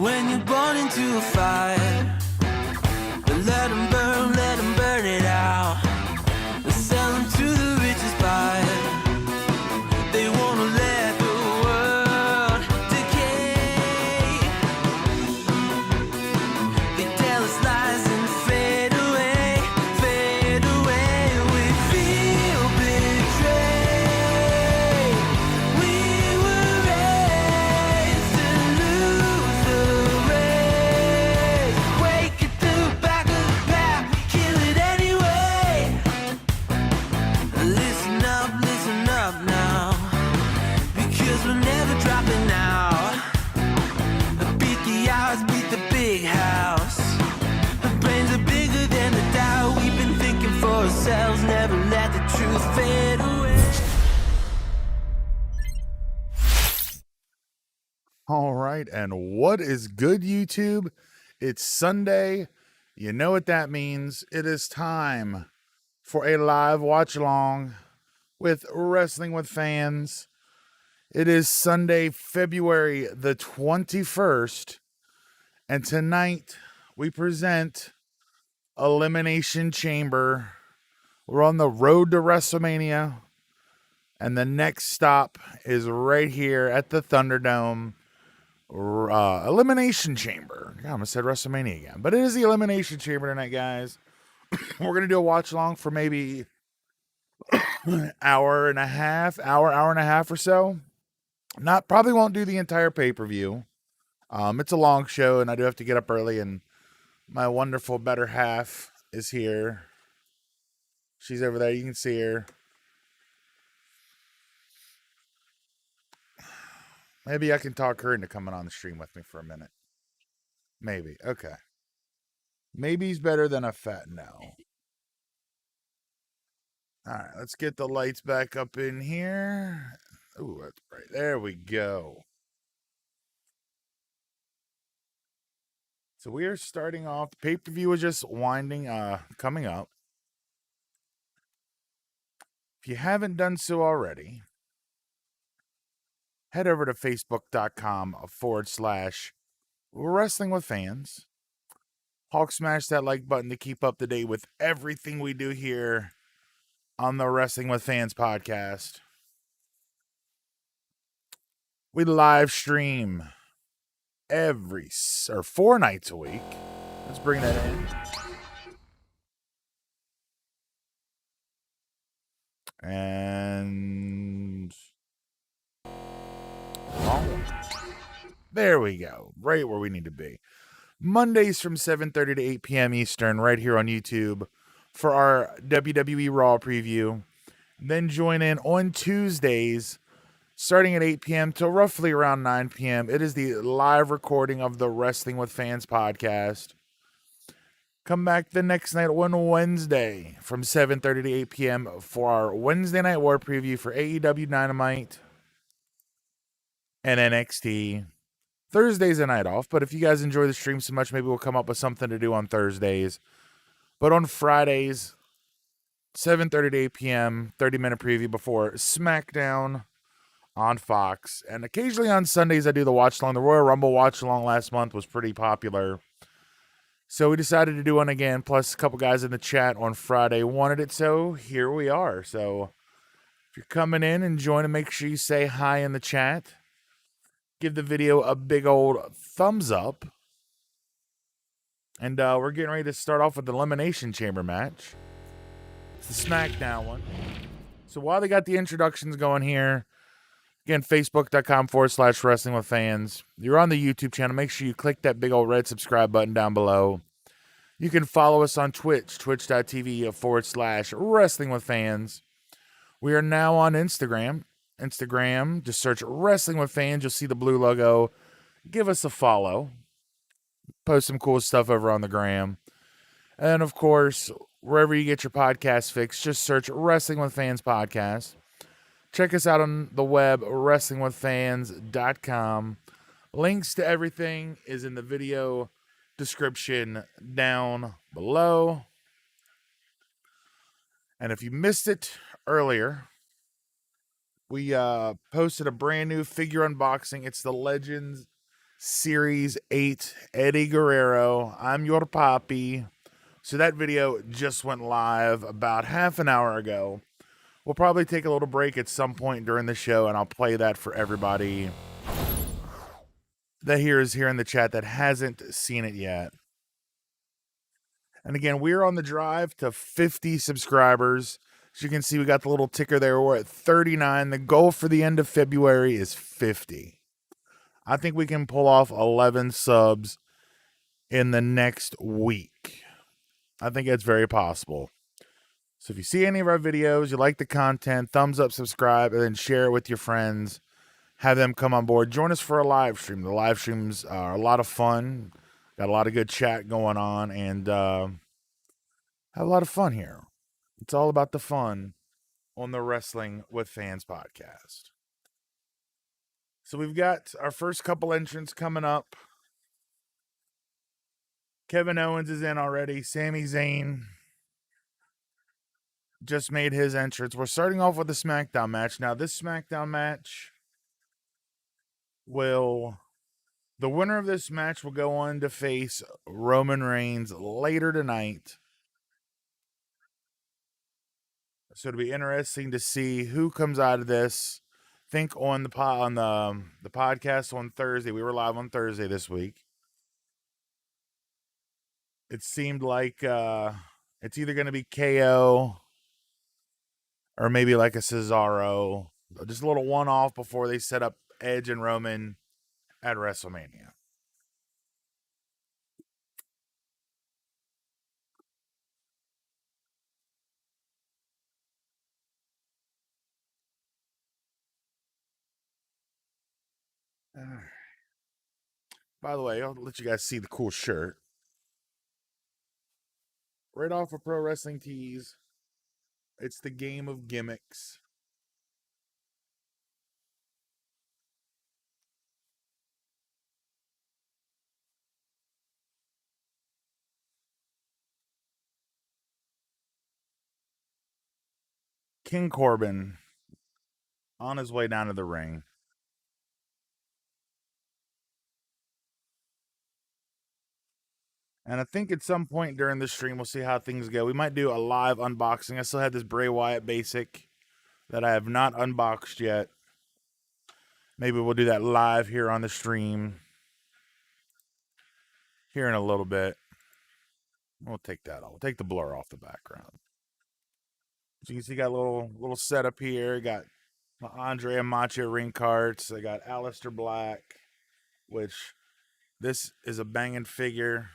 when you're born into a fire. But let them burn it out. Sell them to the richest buyer. They wanna let the world decay. They tell us lies and fade away, fade away. We feel betrayed. We were raised to lose the race. Wake at the back of the pack, kill it anyway. Listen up now, because we're never dropping out. Beat the odds, beat the big house. The brains are bigger than the doubt. We've been thinking for ourselves, never let the truth fade away. All right, and what is good, YouTube? It's Sunday. You know what that means. It is time for a live watch along with Wrestling with Fans. It is Sunday, February the 21st, and tonight we present Elimination Chamber. We're on the road to WrestleMania, and the next stop is right here at the Thunderdome. Elimination Chamber. God, I almost said WrestleMania again, but it is the Elimination Chamber tonight, guys. We're gonna do a watch along for maybe an hour and a half or so. Probably won't do the entire pay-per-view. It's a long show, and I do have to get up early, and my wonderful better half is here. She's over there. You can see her. Maybe I can talk her into coming on the stream with me for a minute. Maybe. Okay. Maybe's better than a fat no. All right, let's get the lights back up in here. Ooh, that's bright. There we go. So we are starting off. The pay-per-view is just coming up. If you haven't done so already, head over to facebook.com/Wrestling with Fans. Hulk smash that like button to keep up to date with everything we do here on the Wrestling with Fans podcast. We live stream 4 nights a week. Let's bring that in. And there we go. Right where we need to be. Mondays from 7:30 to 8 p.m. Eastern, right here on YouTube for our WWE Raw preview. Then join in on Tuesdays, starting at 8 p.m. till roughly around 9 p.m. It is the live recording of the Wrestling with Fans podcast. Come back the next night on Wednesday from 7:30 to 8 p.m. for our Wednesday Night War preview for AEW Dynamite and NXT. Thursday's a night off, but if you guys enjoy the stream so much, maybe we'll come up with something to do on Thursdays. But on Fridays, 7:30 to 8 p.m., 30-minute preview before SmackDown on Fox. And occasionally on Sundays, I do the watch-along. The Royal Rumble watch-along last month was pretty popular. So we decided to do one again, plus a couple guys in the chat on Friday wanted it, so here we are. So if you're coming in and joining, make sure you say hi in the chat. Give the video a big old thumbs up. And we're getting ready to start off with the Elimination Chamber match. It's the SmackDown one. So while they got the introductions going here, again, facebook.com/Wrestling with Fans. You're on the YouTube channel. Make sure you click that big old red subscribe button down below. You can follow us on Twitch, twitch.tv/Wrestling with Fans. We are now on Instagram. Just search Wrestling with Fans. You'll see the blue logo. Give us a follow. Post some cool stuff over on the gram. And of course, wherever you get your podcast fix, just search Wrestling with Fans podcast. Check us out on the web, wrestlingwithfans.com. Links to everything is in the video description down below. And if you missed it earlier, we posted a brand new figure unboxing. It's the Legends Series 8, Eddie Guerrero, I'm Your Papi. So that video just went live about half an hour ago. We'll probably take a little break at some point during the show, and I'll play that for everybody that is here in the chat that hasn't seen it yet. And again, we're on the drive to 50 subscribers. As you can see, we got the little ticker there. We're at 39. The goal for the end of February is 50. I think we can pull off 11 subs in the next week. I think it's very possible. So if you see any of our videos, you like the content, thumbs up, subscribe, and then share it with your friends. Have them come on board. Join us for a live stream. The live streams are a lot of fun. Got a lot of good chat going on, and have a lot of fun here. It's all about the fun on the Wrestling with Fans podcast. So we've got our first couple entrants coming up. Kevin Owens is in already. Sami Zayn just made his entrance. We're starting off with the SmackDown match. Now, this SmackDown match the winner of this match will go on to face Roman Reigns later tonight. So it'll be interesting to see who comes out of this. Think on the podcast on Thursday. We were live on Thursday this week. It seemed like it's either going to be KO or maybe like a Cesaro. Just a little one-off before they set up Edge and Roman at WrestleMania. By the way, I'll let you guys see the cool shirt. Right off of Pro Wrestling Tees. It's the game of gimmicks. King Corbin on his way down to the ring. And I think at some point during the stream, we'll see how things go. We might do a live unboxing. I still have this Bray Wyatt basic that I have not unboxed yet. Maybe we'll do that live here on the stream here in a little bit. We'll take that off. We'll take the blur off the background. So you can see, got a little setup here. Got my Andre and Macho ring carts. I got Aleister Black, which this is a banging figure.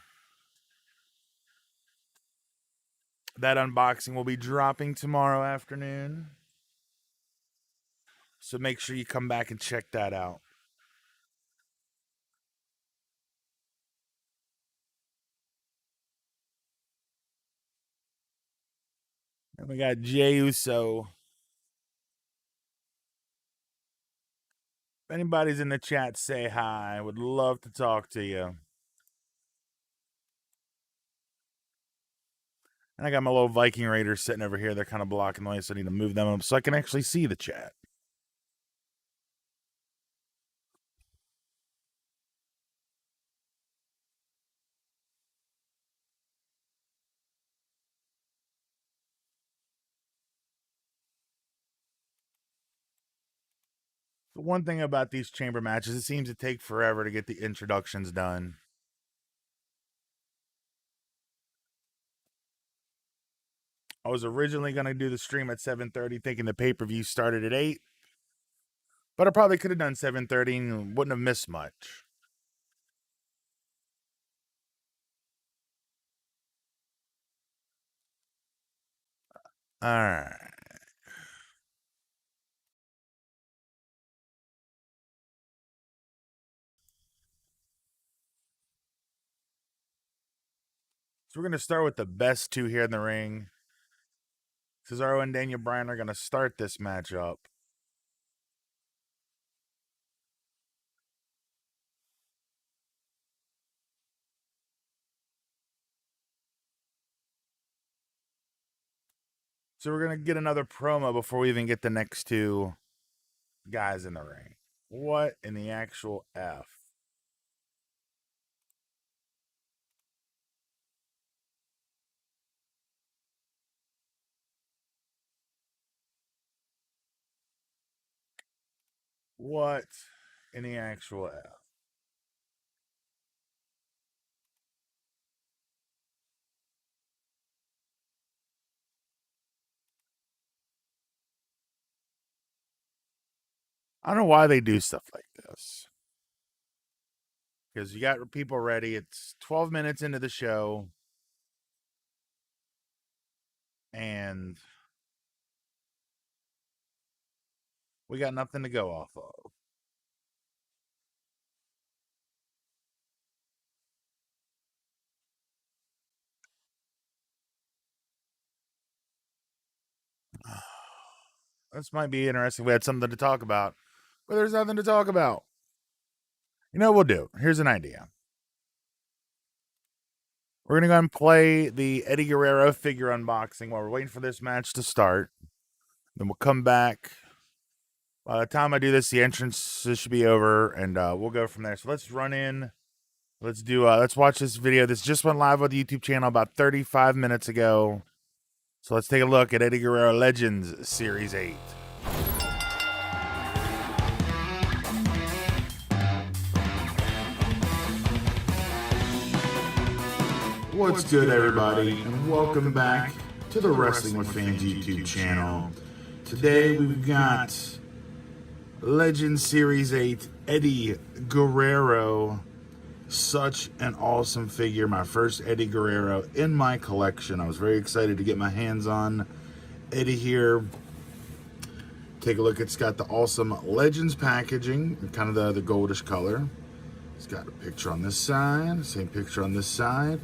That unboxing will be dropping tomorrow afternoon. So make sure you come back and check that out. And we got Jey Uso. If anybody's in the chat, say hi. Would love to talk to you. And I got my little Viking Raiders sitting over here. They're kind of blocking the way, so I need to move them up so I can actually see the chat. The one thing about these chamber matches, it seems to take forever to get the introductions done. I was originally going to do the stream at 7:30, thinking the pay-per-view started at 8. But I probably could have done 7:30 and wouldn't have missed much. All right. So we're going to start with the best two here in the ring. Cesaro and Daniel Bryan are going to start this matchup. So we're going to get another promo before we even get the next two guys in the ring. What in the actual F? What in the actual F? I don't know why they do stuff like this. Because you got people ready. It's 12 minutes into the show. And we got nothing to go off of. This might be interesting. We had something to talk about, but there's nothing to talk about. You know what we'll do? Here's an idea. We're going to go and play the Eddie Guerrero figure unboxing while we're waiting for this match to start. Then we'll come back. By the time I do this, the entrance should be over, and we'll go from there. So let's run in. Let's watch this video. This just went live on the YouTube channel about 35 minutes ago. So let's take a look at Eddie Guerrero Legends Series 8. What's good, everybody, and welcome back to the Wrestling with Fans YouTube channel. Today we've got Legends Series 8 Eddie Guerrero. Such an awesome figure. My first Eddie Guerrero in my collection. I was very excited to get my hands on Eddie here. Take a look. It's got the awesome Legends packaging, kind of the goldish color. It's got a picture on this side, same picture on this side.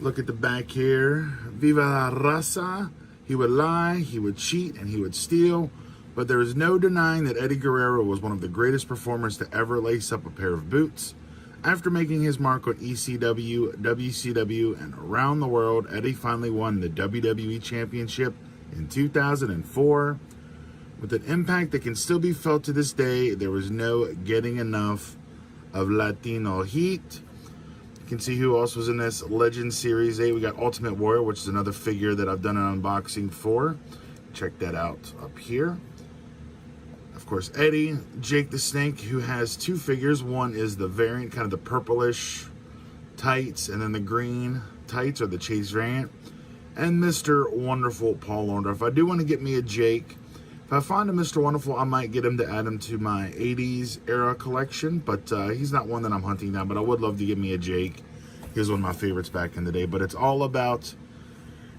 Look at the back here. Viva la raza. He would lie, he would cheat, and he would steal. But there is no denying that Eddie Guerrero was one of the greatest performers to ever lace up a pair of boots. After making his mark on ECW, WCW, and around the world, Eddie finally won the WWE Championship in 2004. With an impact that can still be felt to this day, there was no getting enough of Latino heat. You can see who else was in this Legend Series 8. We got Ultimate Warrior, which is another figure that I've done an unboxing for. Check that out up here. Of course, Eddie, Jake the Snake, who has two figures. One is the variant, kind of the purplish tights, and then the green tights, or the Chase variant. And Mr. Wonderful Paul Orndorff. I do want to get me a Jake. If I find a Mr. Wonderful, I might get him to add him to my 80s era collection, but he's not one that I'm hunting down, but I would love to get me a Jake. He was one of my favorites back in the day, but it's all about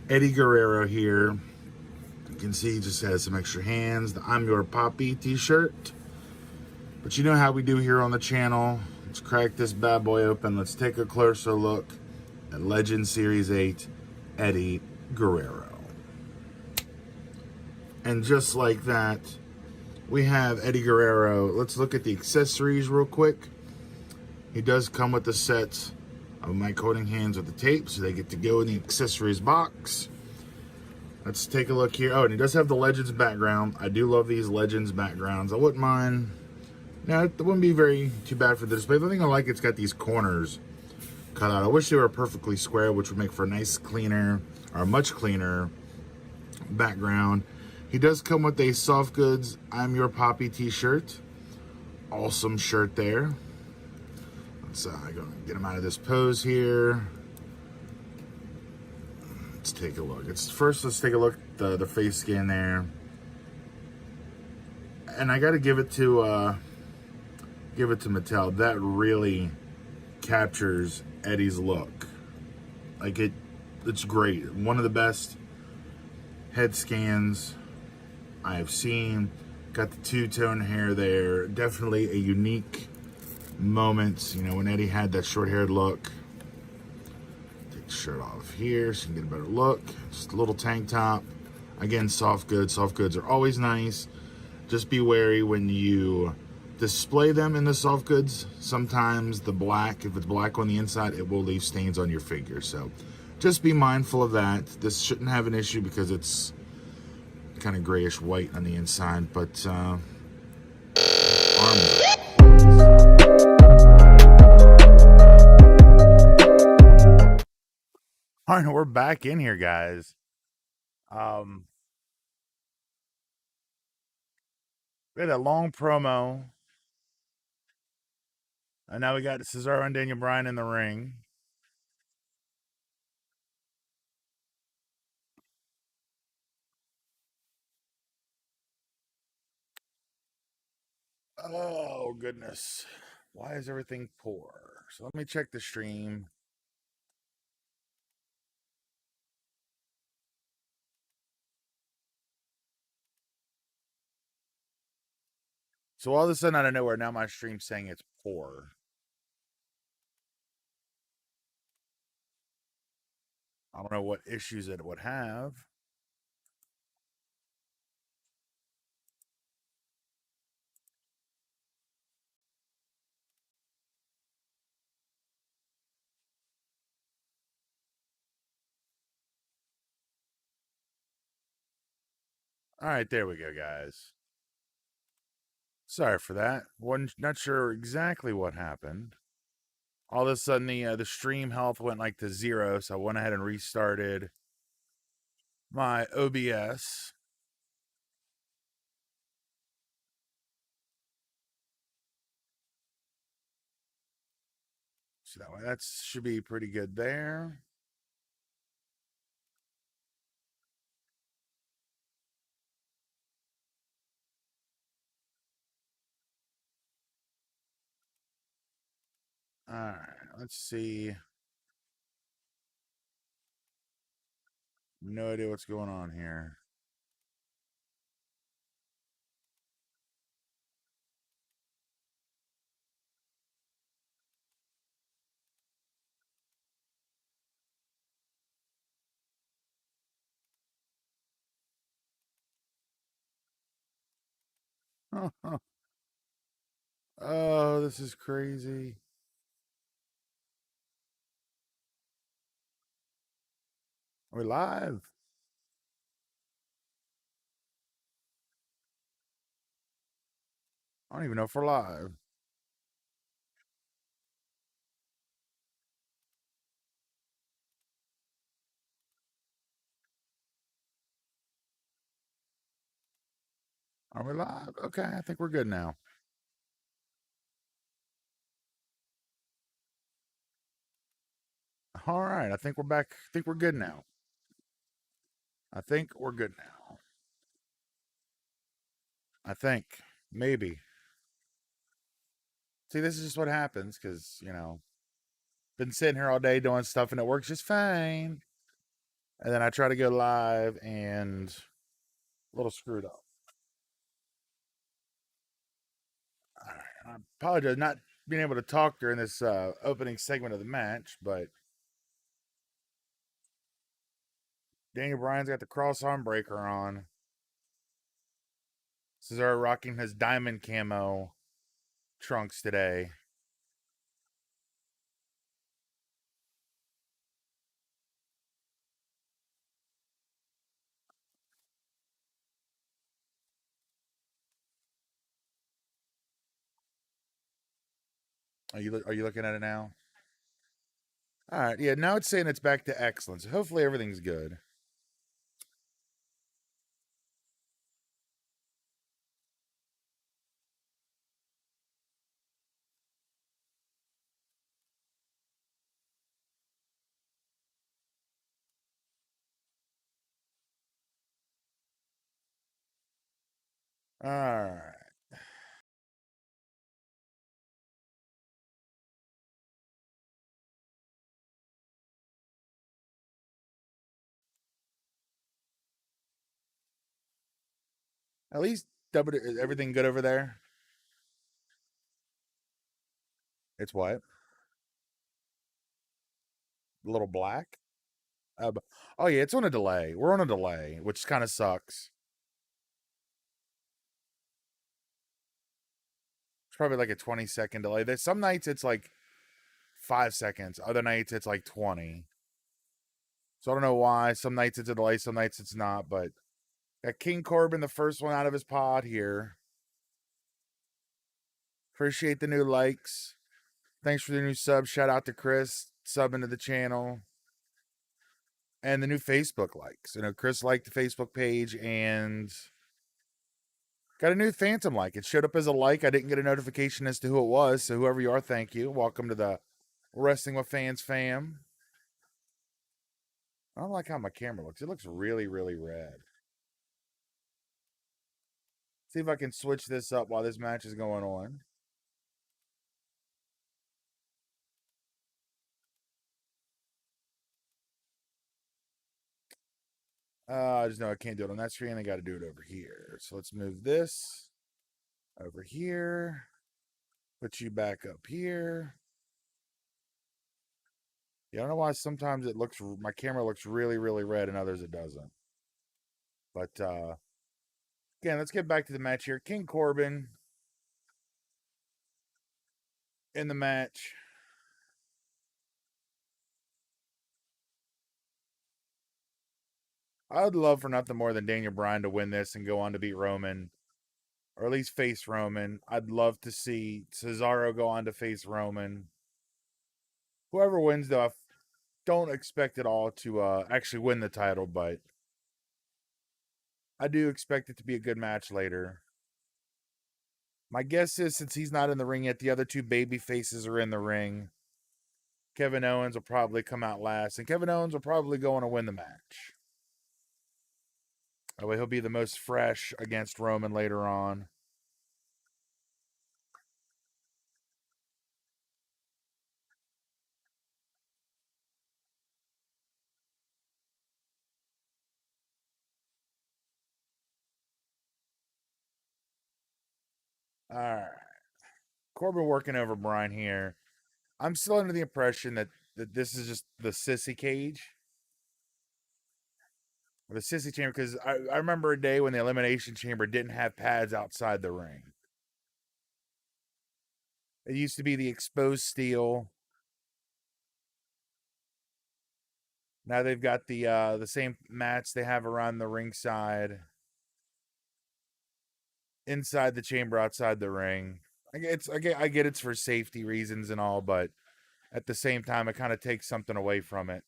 Eddie Guerrero here. You can see he just has some extra hands, the I'm Your Papi t-shirt. But you know how we do here on the channel. Let's crack this bad boy open. Let's take a closer look at Legend Series 8 Eddie Guerrero. And just like that, we have Eddie Guerrero. Let's look at the accessories real quick. He does come with the set of Mike Holding Hands with the tape, so they get to go in the accessories box. Let's take a look here. Oh, and he does have the Legends background. I do love these Legends backgrounds. I wouldn't mind. No, it wouldn't be too bad for the display. The thing I like, it's got these corners cut out. I wish they were perfectly square, which would make for a nice, cleaner, or much cleaner background. He does come with a Soft Goods I'm Your Papi t-shirt. Awesome shirt there. Let's go get him out of this pose here. Let's take a look. Let's take a look at the face scan there. And I got to give it to Mattel. That really captures Eddie's look. Like it's great. One of the best head scans I have seen. Got the two-tone hair there. Definitely a unique moment, you know, when Eddie had that short-haired look. Take the shirt off here so you can get a better look. Just a little tank top. Again, soft goods. Soft goods are always nice. Just be wary when you display them in the soft goods. Sometimes the black, if it's black on the inside, it will leave stains on your figure. So just be mindful of that. This shouldn't have an issue because it's kind of grayish white on the inside, but arms. All right, we're back in here, guys. We We had that long promo. And now we got Cesaro and Daniel Bryan in the ring. Oh, goodness. Why is everything poor? So let me check the stream. So all of a sudden, out of nowhere, now my stream's saying it's poor. I don't know what issues it would have. All right, there we go, guys. Sorry for that. Wasn't not sure exactly what happened. All of a sudden, the stream health went like to 0, so I went ahead and restarted my OBS. So that way, that should be pretty good there. All right, let's see. No idea what's going on here. Oh, this is crazy. Are we live? I don't even know if we're live. Are we live? Okay, I think we're good now. All right, I think we're back. I think we're good now. I think we're good now. I think. Maybe. See, this is just what happens because, been sitting here all day doing stuff and it works just fine. And then I try to go live and a little screwed up. All right, I apologize not being able to talk during this opening segment of the match, but Daniel Bryan's got the cross arm breaker on. Cesaro rocking his diamond camo trunks today. Are you looking at it now? All right, yeah. Now it's saying it's back to excellence. Hopefully everything's good. All right. At least is everything good over there? It's what? A little black? Oh yeah, it's on a delay. We're on a delay, which kind of sucks. It's probably like a 20-second delay. There's some nights it's like 5 seconds. Other nights it's like 20. So I don't know why. Some nights it's a delay, some nights it's not. But got King Corbin, the first one out of his pod here. Appreciate the new likes. Thanks for the new sub. Shout out to Chris subbing to the channel. And the new Facebook likes. Chris liked the Facebook page and Got a new Phantom like. It showed up as a like. I didn't get a notification as to who it was. So whoever you are, thank you. Welcome to the Wrestling with Fans fam. I don't like how my camera looks. It looks really, really red. See if I can switch this up while this match is going on. I just know I can't do it on that screen. I got to do it over here. So let's move this over here. Put you back up here. Yeah, I don't know why sometimes it looks, my camera looks really, really red and others it doesn't. But again, let's get back to the match here. King Corbin in the match. I would love for nothing more than Daniel Bryan to win this and go on to beat Roman, or at least face Roman. I'd love to see Cesaro go on to face Roman. Whoever wins, though, I don't expect it all to actually win the title, but I do expect it to be a good match later. My guess is since he's not in the ring yet, the other two baby faces are in the ring. Kevin Owens will probably come out last, and Kevin Owens will probably go on to win the match. That way he'll be the most fresh against Roman later on. All right. Corbin working over Bryan here. I'm still under the impression that this is just the sissy cage. Or the sissy chamber, because I remember a day when the Elimination Chamber didn't have pads outside the ring. It used to be the exposed steel. Now they've got the same mats they have around the ringside, inside the chamber, outside the ring. I get it's for safety reasons and all, but at the same time, it kind of takes something away from it.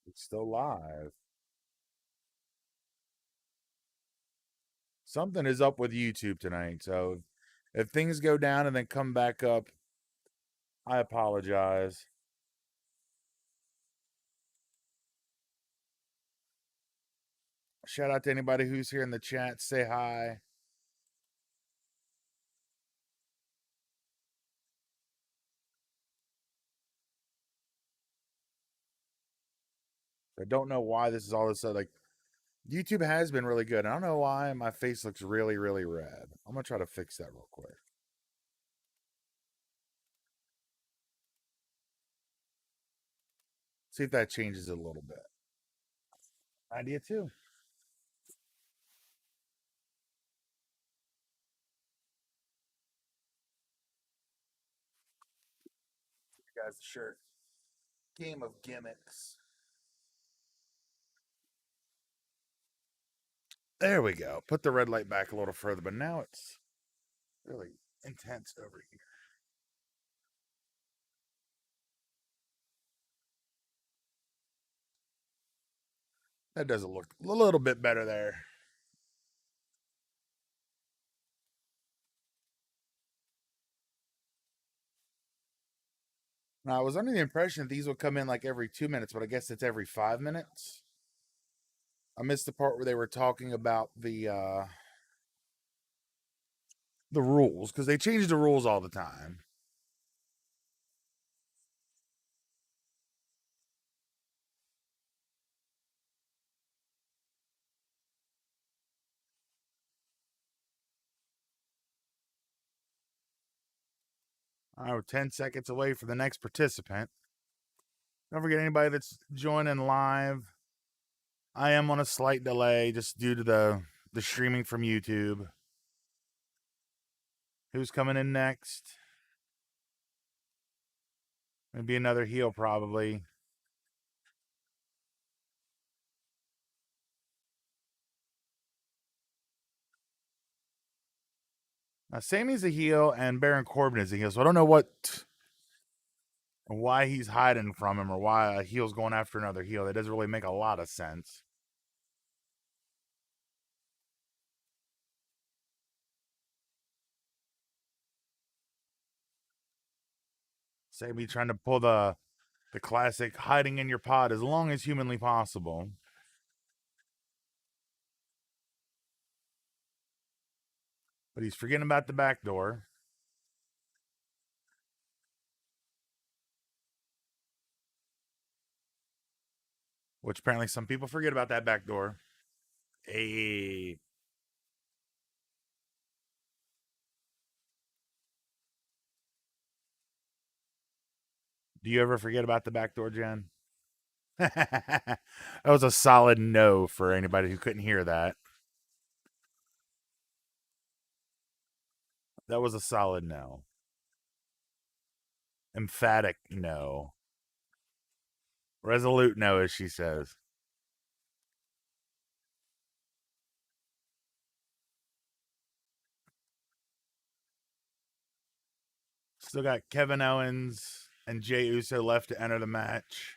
It's still live. Something is up with YouTube tonight, so if things go down and then come back up, I apologize. Shout out to anybody who's here in the chat. Say hi. I don't know why this is all this like YouTube has been really good. I don't know why my face looks really, really red. I'm gonna try to fix that real quick. See if that changes it a little bit. Idea too. You guys, sure. Game of gimmicks. There we go. Put the red light back a little further, but now it's really intense over here. That doesn't look a little bit better there. Now, I was under the impression that these would come in like every 2 minutes, but I guess it's every 5 minutes. I missed the part where they were talking about the rules because they change the rules all the time. We're 10 seconds away from the next participant. Don't forget anybody that's joining live. I am on a slight delay just due to the streaming from YouTube. Who's coming in next? Maybe another heel, probably. Now, Sammy's a heel and Baron Corbin is a heel, so I don't know what why he's hiding from him or why a heel's going after another heel. That doesn't really make a lot of sense. Sammy trying to pull the classic hiding in your pod as long as humanly possible. But he's forgetting about the back door. Which apparently some people forget about that back door. Hey. Do you ever forget about the back door, Jen? That was a solid no for anybody who couldn't hear that. That was a solid no. Emphatic no. Resolute no, as she says. Still got Kevin Owens and Jey Uso left to enter the match.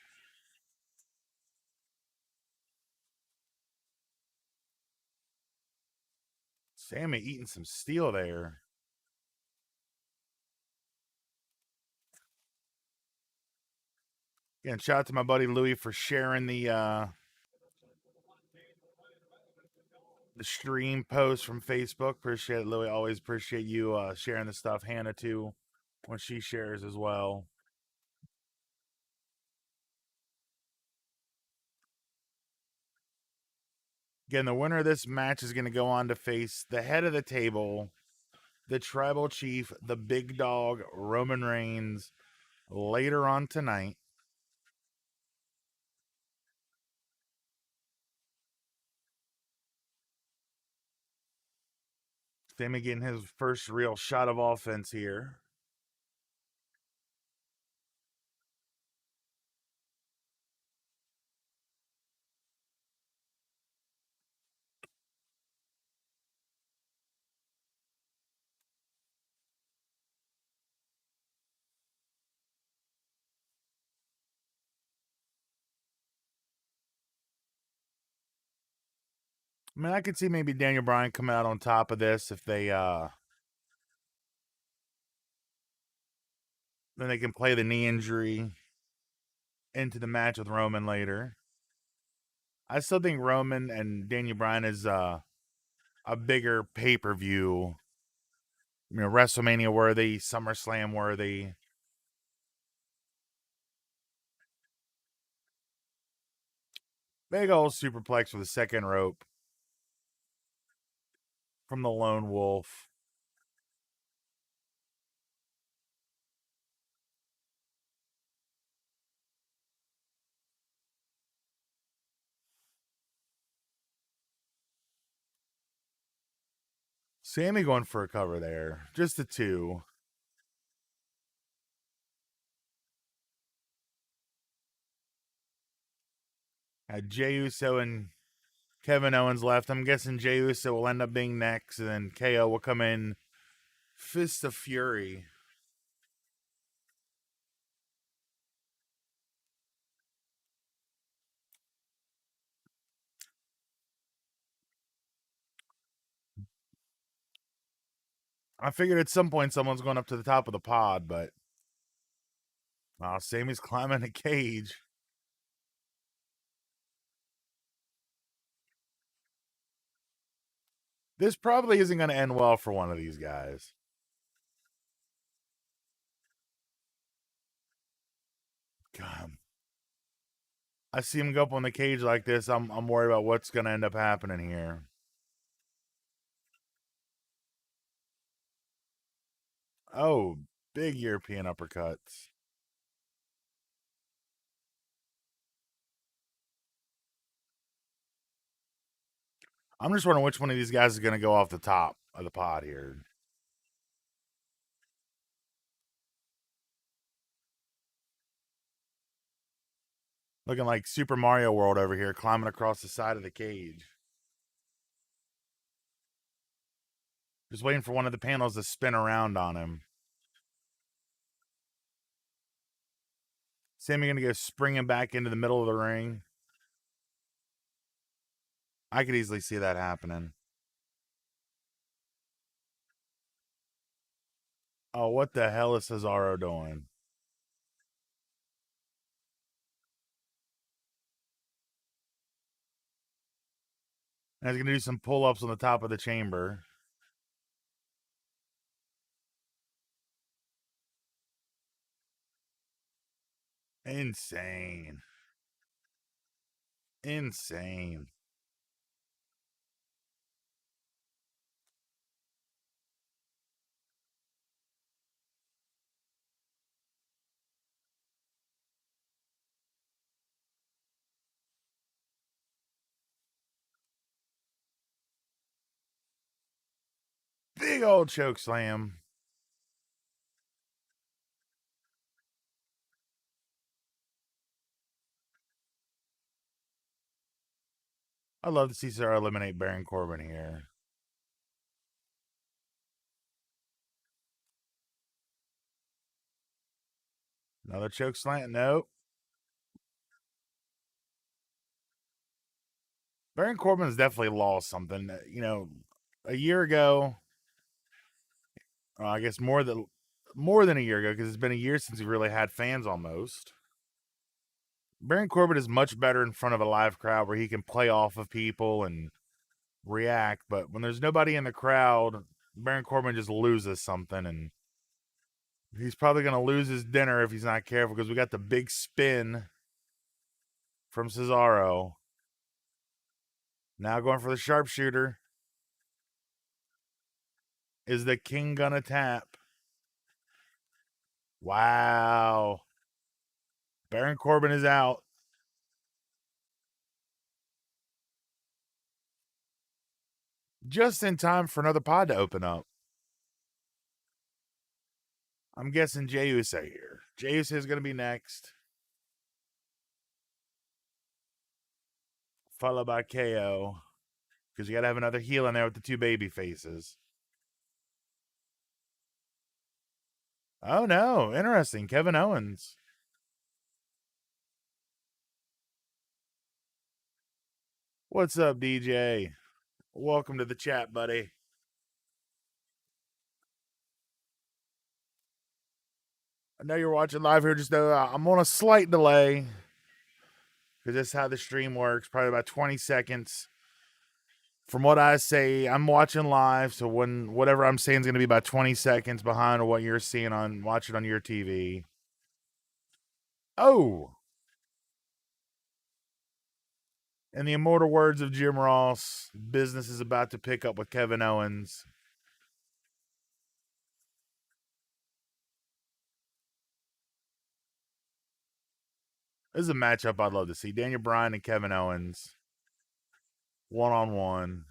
Sammy eating some steel there. Again, shout out to my buddy Louie for sharing the stream post from Facebook. Appreciate it, Louie. Always appreciate you sharing the stuff. Hannah too, when she shares as well. Again, the winner of this match is going to go on to face the head of the table, the tribal chief, the big dog, Roman Reigns, later on tonight. Sammy getting his first real shot of offense here. I mean, I could see maybe Daniel Bryan come out on top of this if they then they can play the knee injury into the match with Roman later. I still think Roman and Daniel Bryan is a bigger pay-per-view, WrestleMania worthy, SummerSlam worthy. Big old superplex with a second rope from the Lone Wolf. Sammy going for a cover there. Just the two. Had Jey Uso and Kevin Owens left. I'm guessing Jey Uso will end up being next, and then KO will come in. Fist of Fury. I figured at some point someone's going up to the top of the pod, but Sammy's climbing a cage. This probably isn't going to end well for one of these guys. God. I see him go up on the cage like this. I'm worried about what's going to end up happening here. Oh, big European uppercuts. I'm just wondering which one of these guys is going to go off the top of the pod here. Looking like Super Mario World over here, climbing across the side of the cage. Just waiting for one of the panels to spin around on him. Sammy gonna go springing back into the middle of the ring. I could easily see that happening. Oh, what the hell is Cesaro doing? And he's gonna do some pull-ups on the top of the chamber. Insane. Insane. Big old choke slam. I'd love to see Cesaro eliminate Baron Corbin here. Another choke slam. Nope. Baron Corbin's definitely lost something. You know, a year ago, I guess more than a year ago, because it's been a year since he really had fans almost. Baron Corbin is much better in front of a live crowd where he can play off of people and react. But when there's nobody in the crowd, Baron Corbin just loses something, and he's probably going to lose his dinner if he's not careful, because we got the big spin from Cesaro. Now going for the sharpshooter. Is the king gonna tap? Wow. Baron Corbin is out. Just in time for another pod to open up. I'm guessing Jey Uso here. Jey Uso is going to be next. Followed by KO. Because you got to have another heel in there with the two baby faces. Oh, no. Interesting. Kevin Owens. What's up, DJ? Welcome to the chat, buddy. I know you're watching live here. Just know I'm on a slight delay. Because that's how the stream works. Probably about 20 seconds. From what I say, I'm watching live. So when whatever I'm saying is going to be about 20 seconds behind what you're seeing on watching on your TV. Oh. In the immortal words of Jim Ross, business is about to pick up with Kevin Owens. This is a matchup I'd love to see. Daniel Bryan and Kevin Owens. One-on-one.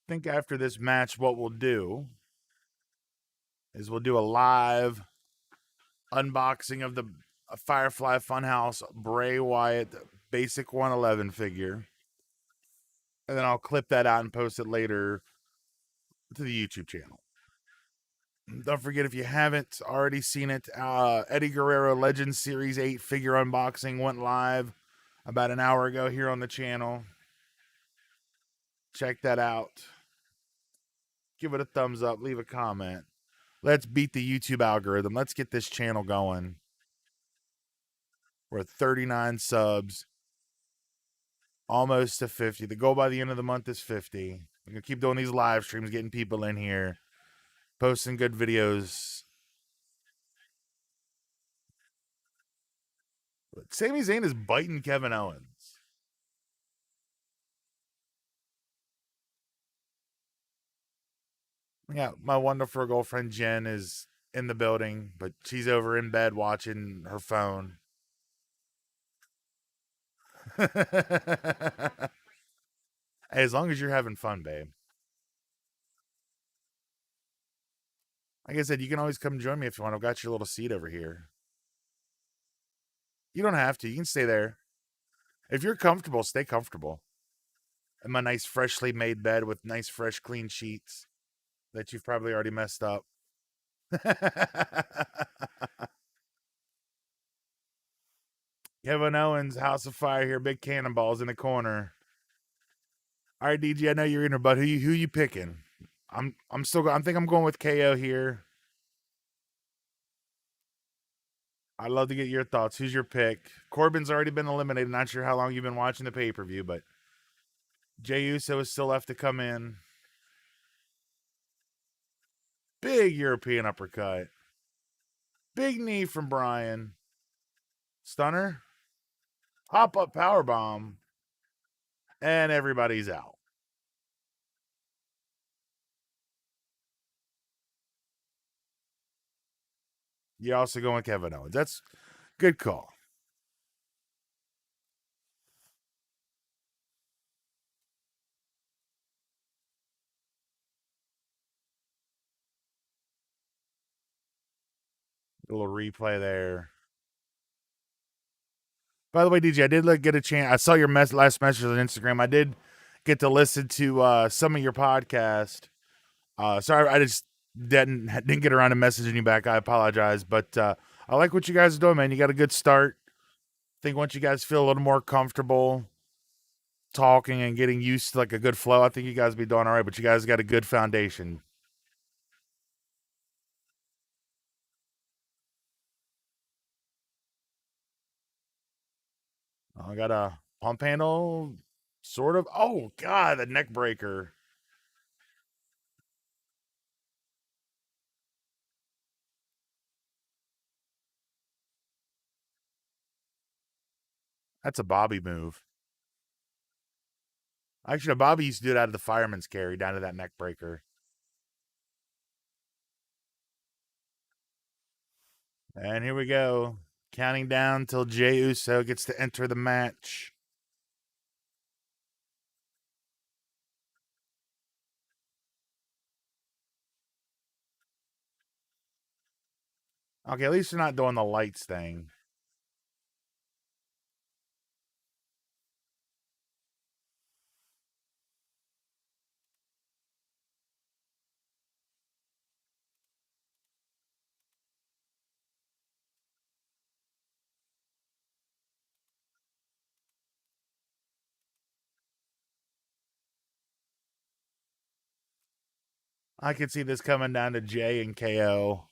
I think after this match, what we'll do is we'll do a live unboxing of the Firefly Funhouse Bray Wyatt basic 111 figure. And then I'll clip that out and post it later to the YouTube channel. Don't forget, if you haven't already seen it, Eddie Guerrero Legends Series 8 figure unboxing went live about an hour ago here on the channel. Check that out. Give it a thumbs up. Leave a comment. Let's beat the YouTube algorithm. Let's get this channel going. We're at 39 subs. Almost to 50. The goal by the end of the month is 50. We're going to keep doing these live streams, getting people in here, posting good videos. But Sami Zayn is biting Kevin Owens. Yeah, my wonderful girlfriend Jen is in the building, but she's over in bed watching her phone. As long as you're having fun, babe. Like I said, you can always come join me if you want. I've got your little seat over here. You don't have to. You can stay there. If you're comfortable, stay comfortable. In my nice, freshly made bed with nice, fresh, clean sheets that you've probably already messed up. Kevin Owens, House of Fire here, big cannonballs in the corner. All right, DG, I know you're in her, but who you picking? I'm still I think I'm going with KO here. I'd love to get your thoughts. Who's your pick? Corbin's already been eliminated. Not sure how long you've been watching the pay-per-view, but Jey Uso is still left to come in. Big European uppercut. Big knee from Bryan. Stunner. Pop-up powerbomb. And everybody's out. You're also going Kevin Owens. That's good call. A little replay there. By the way, DJ, I did get a chance. I saw your last message on Instagram. I did get to listen to some of your podcast. Sorry, I just didn't get around to messaging you back. I apologize, but I like what you guys are doing, man. You got a good start. I think once you guys feel a little more comfortable talking and getting used to like a good flow, I think you guys will be doing all right. But you guys got a good foundation. I got a pump handle, sort of. Oh God, the neck breaker. That's a Bobby move. Actually, Bobby used to do it out of the fireman's carry down to that neck breaker. And here we go. Counting down till Jey Uso gets to enter the match. Okay, at least they're not doing the lights thing. I can see this coming down to Jey and KO.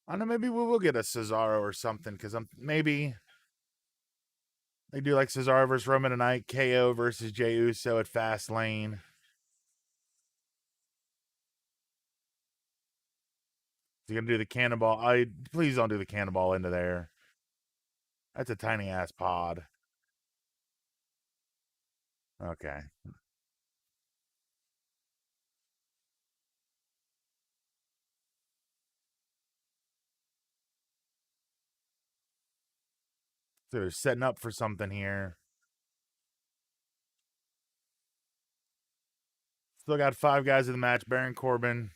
I don't know, maybe we will get a Cesaro or something because maybe they do like Cesaro versus Roman tonight, KO versus Jey Uso at Fastlane. Is he gonna do the cannonball? Please don't do the cannonball into there. That's a tiny ass pod. Okay. So they're setting up for something here. Still got 5 guys in the match. Baron Corbin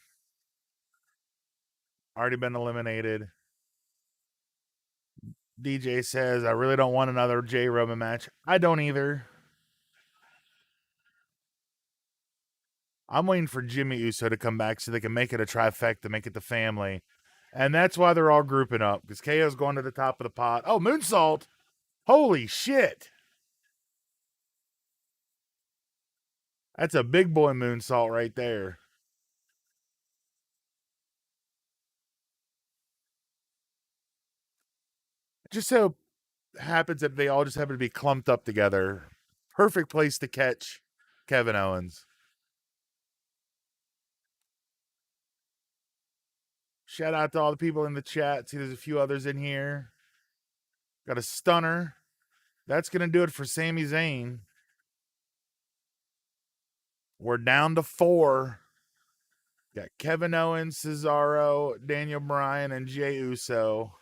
already been eliminated. DJ says, I really don't want another Jey Roman match. I don't either. I'm waiting for Jimmy Uso to come back so they can make it a trifecta, make it the family. And that's why they're all grouping up because KO's going to the top of the pot. Oh, moonsault. Holy shit. That's a big boy moonsault right there. It just so happens that they all just happen to be clumped up together. Perfect place to catch Kevin Owens. Shout out to all the people in the chat. See, there's a few others in here. Got a stunner. That's going to do it for Sami Zayn. We're down to 4. Got Kevin Owens, Cesaro, Daniel Bryan, and Jey Uso.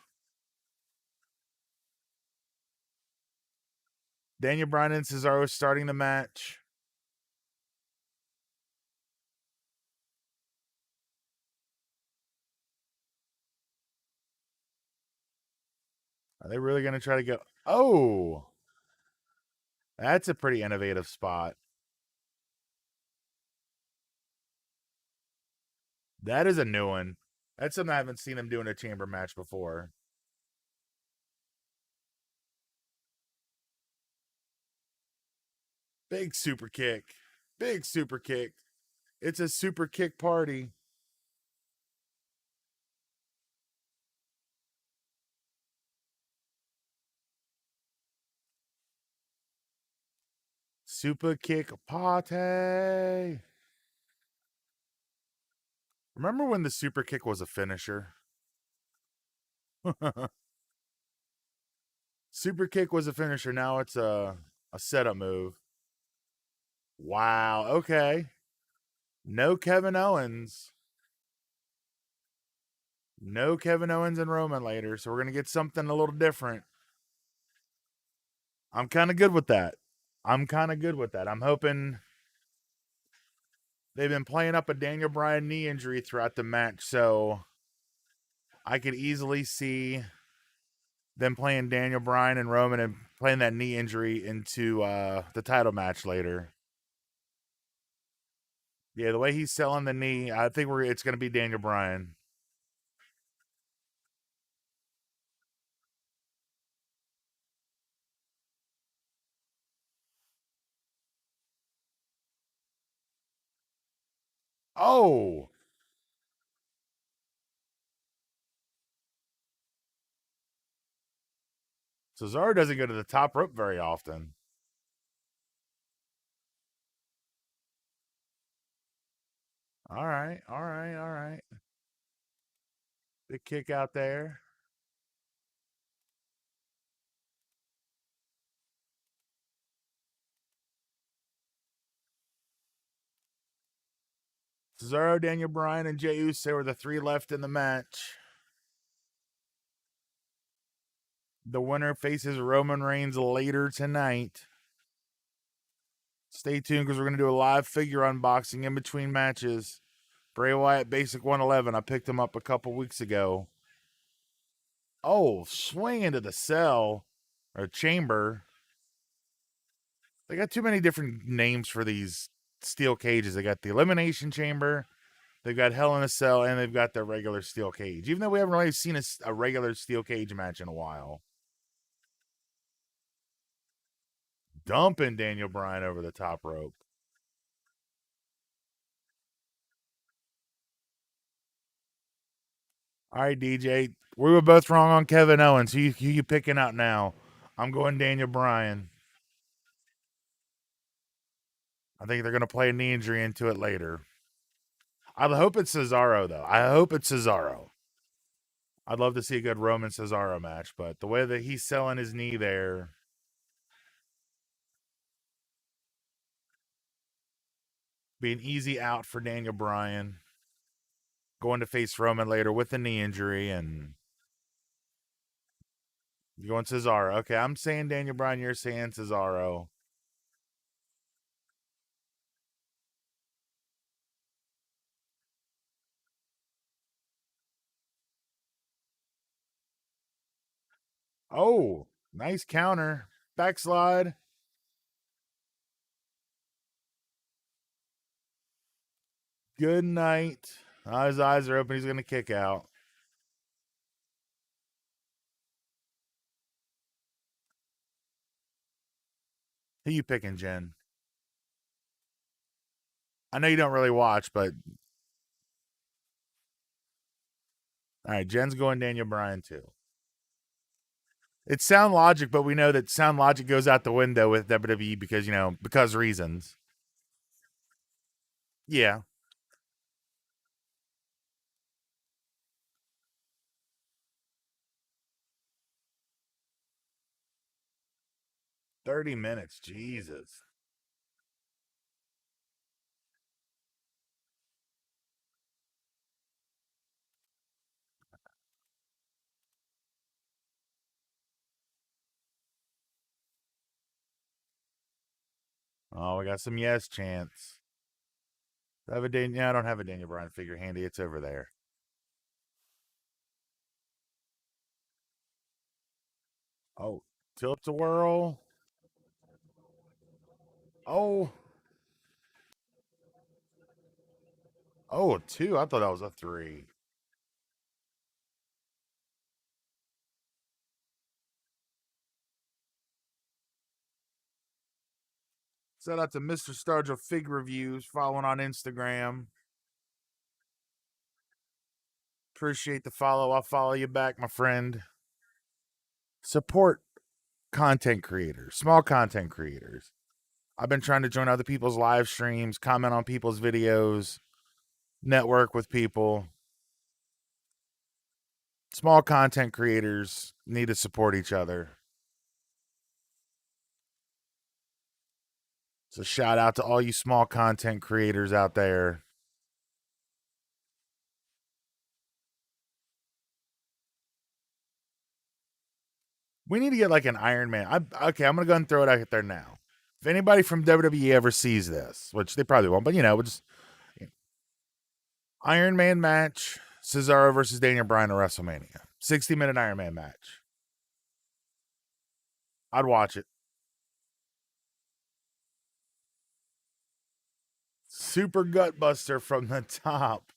Daniel Bryan and Cesaro starting the match. Are they really going to try to go? Oh, that's a pretty innovative spot. That is a new one. That's something I haven't seen him do in a chamber match before. Big super kick. Big super kick. It's a super kick party. Super kick party. Remember when the super kick was a finisher? Super kick was a finisher. Now it's a setup move. Wow. Okay. No Kevin Owens. No Kevin Owens and Roman later. So we're going to get something a little different. I'm kind of good with that. I'm hoping they've been playing up a Daniel Bryan knee injury throughout the match. So I could easily see them playing Daniel Bryan and Roman and playing that knee injury into the title match later. Yeah, the way he's selling the knee, I think it's going to be Daniel Bryan. Oh, Cesaro doesn't go to the top rope very often. All right, all right, all right. Big kick out there. Cesaro, Daniel Bryan, and Jey Uso were the three left in the match. The winner faces Roman Reigns later tonight. Stay tuned because we're going to do a live figure unboxing in between matches. Bray Wyatt Basic 111. I picked him up a couple weeks ago. Oh, swing into the cell or chamber. They got too many different names for these steel cages. They got the Elimination Chamber, they've got Hell in a Cell, and they've got the regular steel cage. Even though we haven't really seen a regular steel cage match in a while. Dumping Daniel Bryan over the top rope. All right, DJ. We were both wrong on Kevin Owens. Who you picking out now? I'm going Daniel Bryan. I think they're going to play a knee injury into it later. I hope it's Cesaro, though. I hope it's Cesaro. I'd love to see a good Roman Cesaro match, but the way that he's selling his knee there, be an easy out for Daniel Bryan. Going to face Roman later with a knee injury, and you're going Cesaro. Okay, I'm saying Daniel Bryan. You're saying Cesaro. Oh, nice counter. Backslide. Good night. His eyes are open. He's going to kick out. Who you picking, Jen? I know you don't really watch, but all right, Jen's going Daniel Bryan too. It's sound logic, but we know that sound logic goes out the window with WWE because, because reasons. Yeah. 30 minutes. Jesus. Oh, we got some yes chants. I don't have a Daniel Bryan figure handy. It's over there. Oh, tilt to whirl. Oh. Oh, a 2. I thought that was a 3. Shout out to Mr. Stargell Fig Reviews, following on Instagram. Appreciate the follow. I'll follow you back, my friend. Support content creators, small content creators. I've been trying to join other people's live streams, comment on people's videos, network with people. Small content creators need to support each other. So shout out to all you small content creators out there. We need to get like an Iron Man. I'm gonna go ahead and throw it out there now. If anybody from WWE ever sees this, which they probably won't, but we'll just Iron Man match, Cesaro versus Daniel Bryan at WrestleMania. 60-minute Iron Man match. I'd watch it. Super Gutbuster from the top.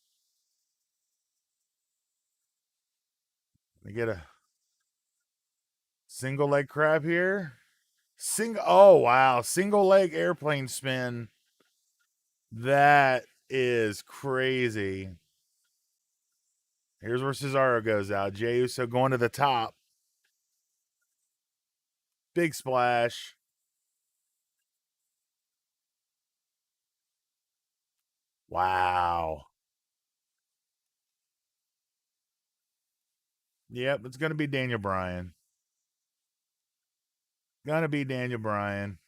We get a single leg crab here. Oh wow, single leg airplane spin. That is crazy. Here's where Cesaro goes out. Jey Uso going to the top. Big splash. Wow. Yep, it's going to be Daniel Bryan. Gonna be Daniel Bryan.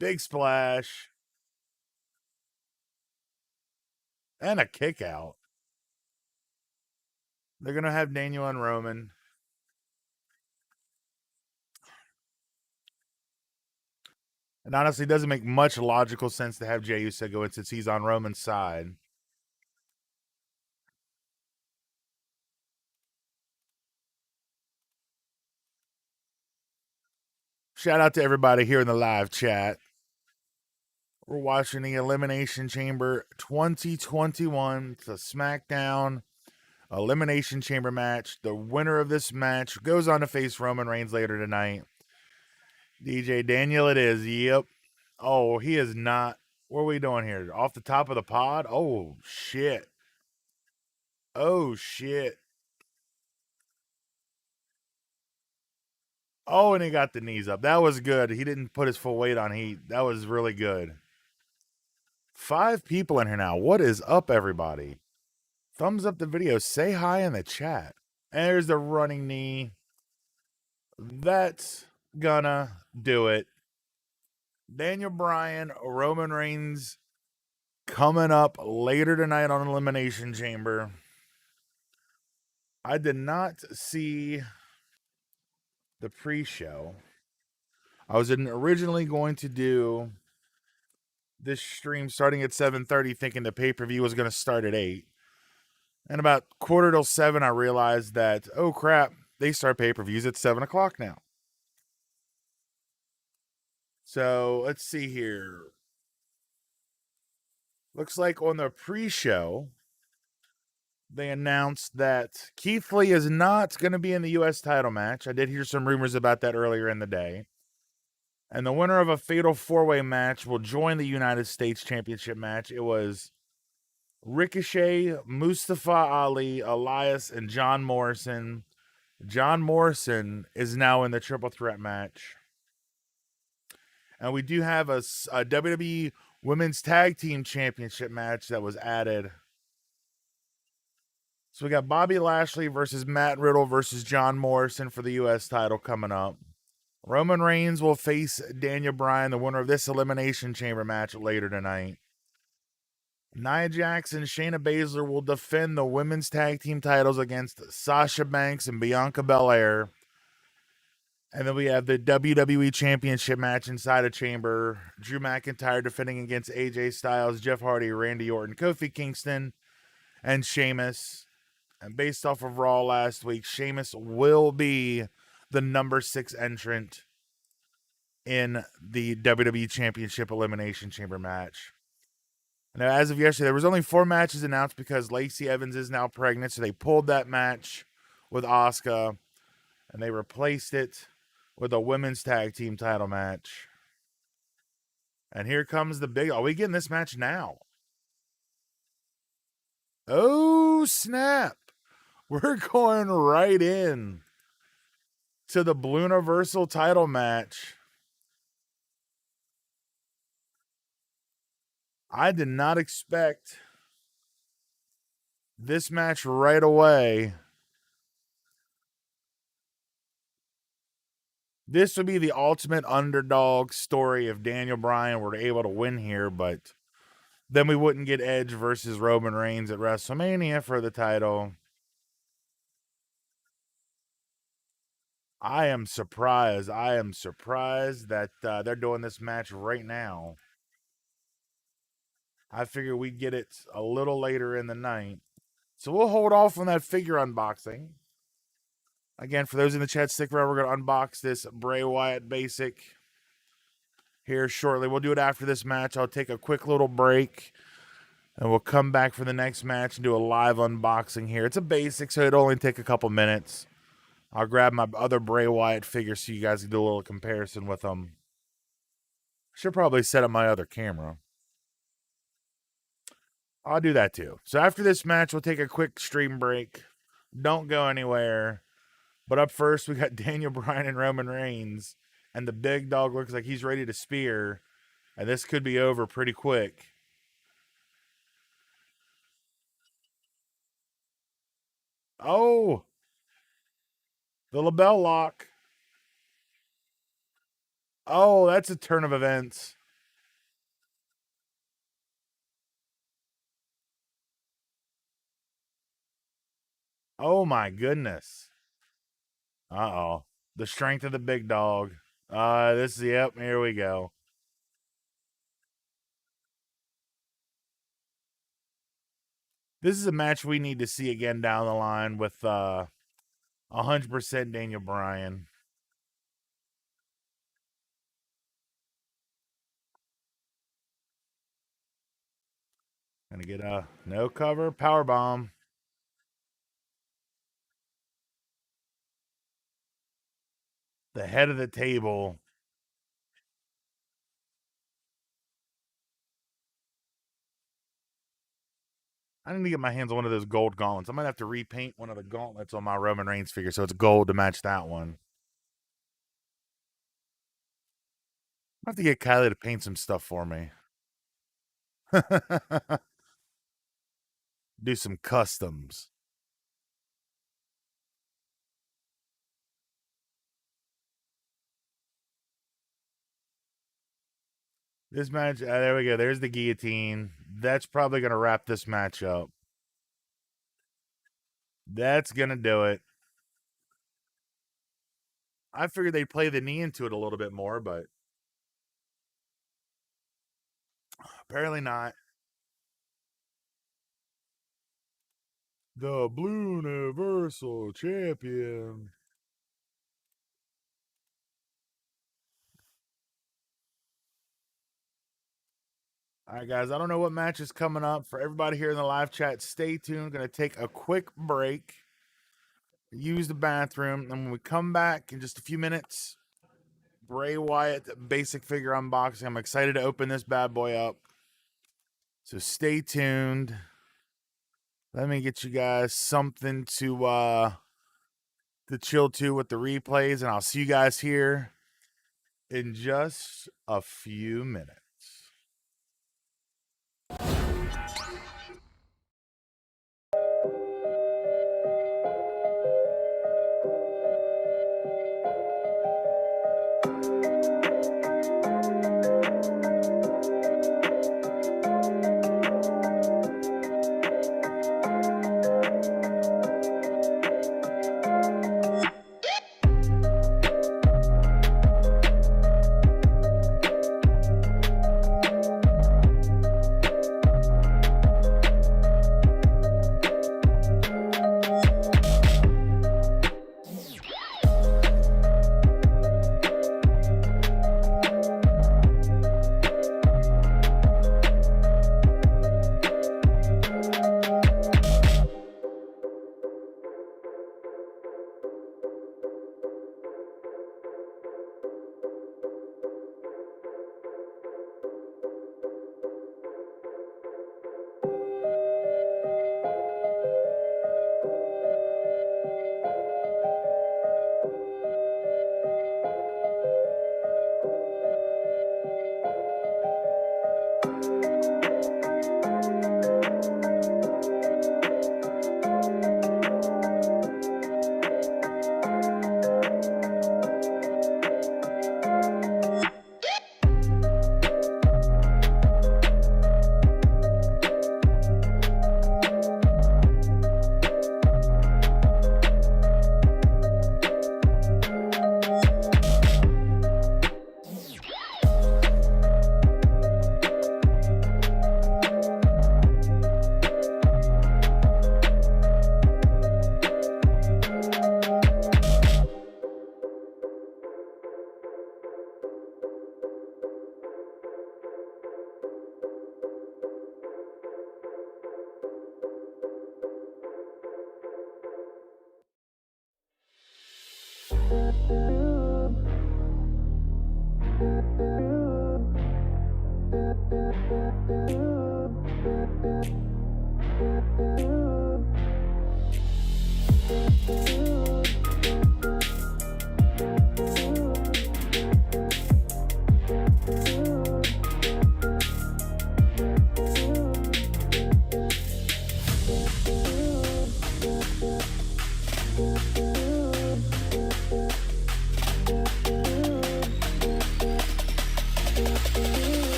Big splash. And a kick out. They're going to have Daniel and Roman. And honestly, it doesn't make much logical sense to have Jey Uso go in since he's on Roman's side. Shout out to everybody here in the live chat. We're watching the Elimination Chamber 2021. It's a SmackDown Elimination Chamber match. The winner of this match goes on to face Roman Reigns later tonight. DJ Daniel, it is. Yep. Oh, he is not. What are we doing here? Off the top of the pod? Oh, shit. Oh, shit. Oh, and he got the knees up. That was good. He didn't put his full weight on heat. That was really good. 5 people in here now. What is up, everybody? Thumbs up the video. Say hi in the chat. And there's the running knee. That's gonna do it. Daniel Bryan, Roman Reigns coming up later tonight on Elimination Chamber. I did not see the pre-show. I was originally going to do this stream starting at 7:30, thinking the pay-per-view was going to start at 8. And about 6:45, I realized that, oh crap, they start pay-per-views at 7 o'clock now. So let's see here. Looks like on the pre-show, they announced that Keith Lee is not going to be in the U.S. title match. I did hear some rumors about that earlier in the day. And the winner of a fatal 4-way match will join the United States Championship match. It was Ricochet, Mustafa Ali, Elias, and John Morrison. John Morrison is now in the triple threat match. And we do have a WWE Women's Tag Team Championship match that was added. So we got Bobby Lashley versus Matt Riddle versus John Morrison for the U.S. title coming up. Roman Reigns will face Daniel Bryan, the winner of this Elimination Chamber match, later tonight. Nia Jax and Shayna Baszler will defend the women's tag team titles against Sasha Banks and Bianca Belair. And then we have the WWE Championship match inside a chamber. Drew McIntyre defending against AJ Styles, Jeff Hardy, Randy Orton, Kofi Kingston, and Sheamus. And based off of Raw last week, Sheamus will be the number 6 entrant in the WWE Championship Elimination Chamber match. Now, as of yesterday, there was only 4 matches announced because Lacey Evans is now pregnant, so they pulled that match with Asuka, and they replaced it with a women's tag team title match. And here comes the big... Are we getting this match now? Oh, snap. We're going right in to the Blue Universal title match. I did not expect this match right away. This would be the ultimate underdog story if Daniel Bryan were able to win here, but then we wouldn't get Edge versus Roman Reigns at WrestleMania for the title. I am surprised. I am surprised that they're doing this match right now. I figure we'd get it a little later in the night. So we'll hold off on that figure unboxing. Again, for those in the chat, stick around. We're going to unbox this Bray Wyatt Basic here shortly. We'll do it after this match. I'll take a quick little break, and we'll come back for the next match and do a live unboxing here. It's a basic, so it'll only take a couple minutes. I'll grab my other Bray Wyatt figure so you guys can do a little comparison with them. Should probably set up my other camera. I'll do that too. So after this match, we'll take a quick stream break. Don't go anywhere. But up first, we got Daniel Bryan and Roman Reigns. And the big dog looks like he's ready to spear. And this could be over pretty quick. Oh! The LaBelle lock. Oh, that's a turn of events. Oh my goodness. Uh-oh. The strength of the big dog. Yep, here we go. This is a match we need to see again down the line with 100% Daniel Bryan. Gonna get a no cover power bomb. The head of the table. I need to get my hands on one of those gold gauntlets. I might have to repaint one of the gauntlets on my Roman Reigns figure so it's gold to match that one. I have to get Kylie to paint some stuff for me. Do some customs. This match, there we go. There's the guillotine. That's probably going to wrap this match up. That's going to do it. I figured they'd play the knee into it a little bit more, but apparently not. The Blue Universal Champion. All right, guys, I don't know what match is coming up. For everybody here in the live chat, stay tuned. Going to take a quick break, use the bathroom, and when we come back in just a few minutes, Bray Wyatt basic figure unboxing. I'm excited to open this bad boy up. So stay tuned. Let me get you guys something to chill to with the replays, and I'll see you guys here in just a few minutes.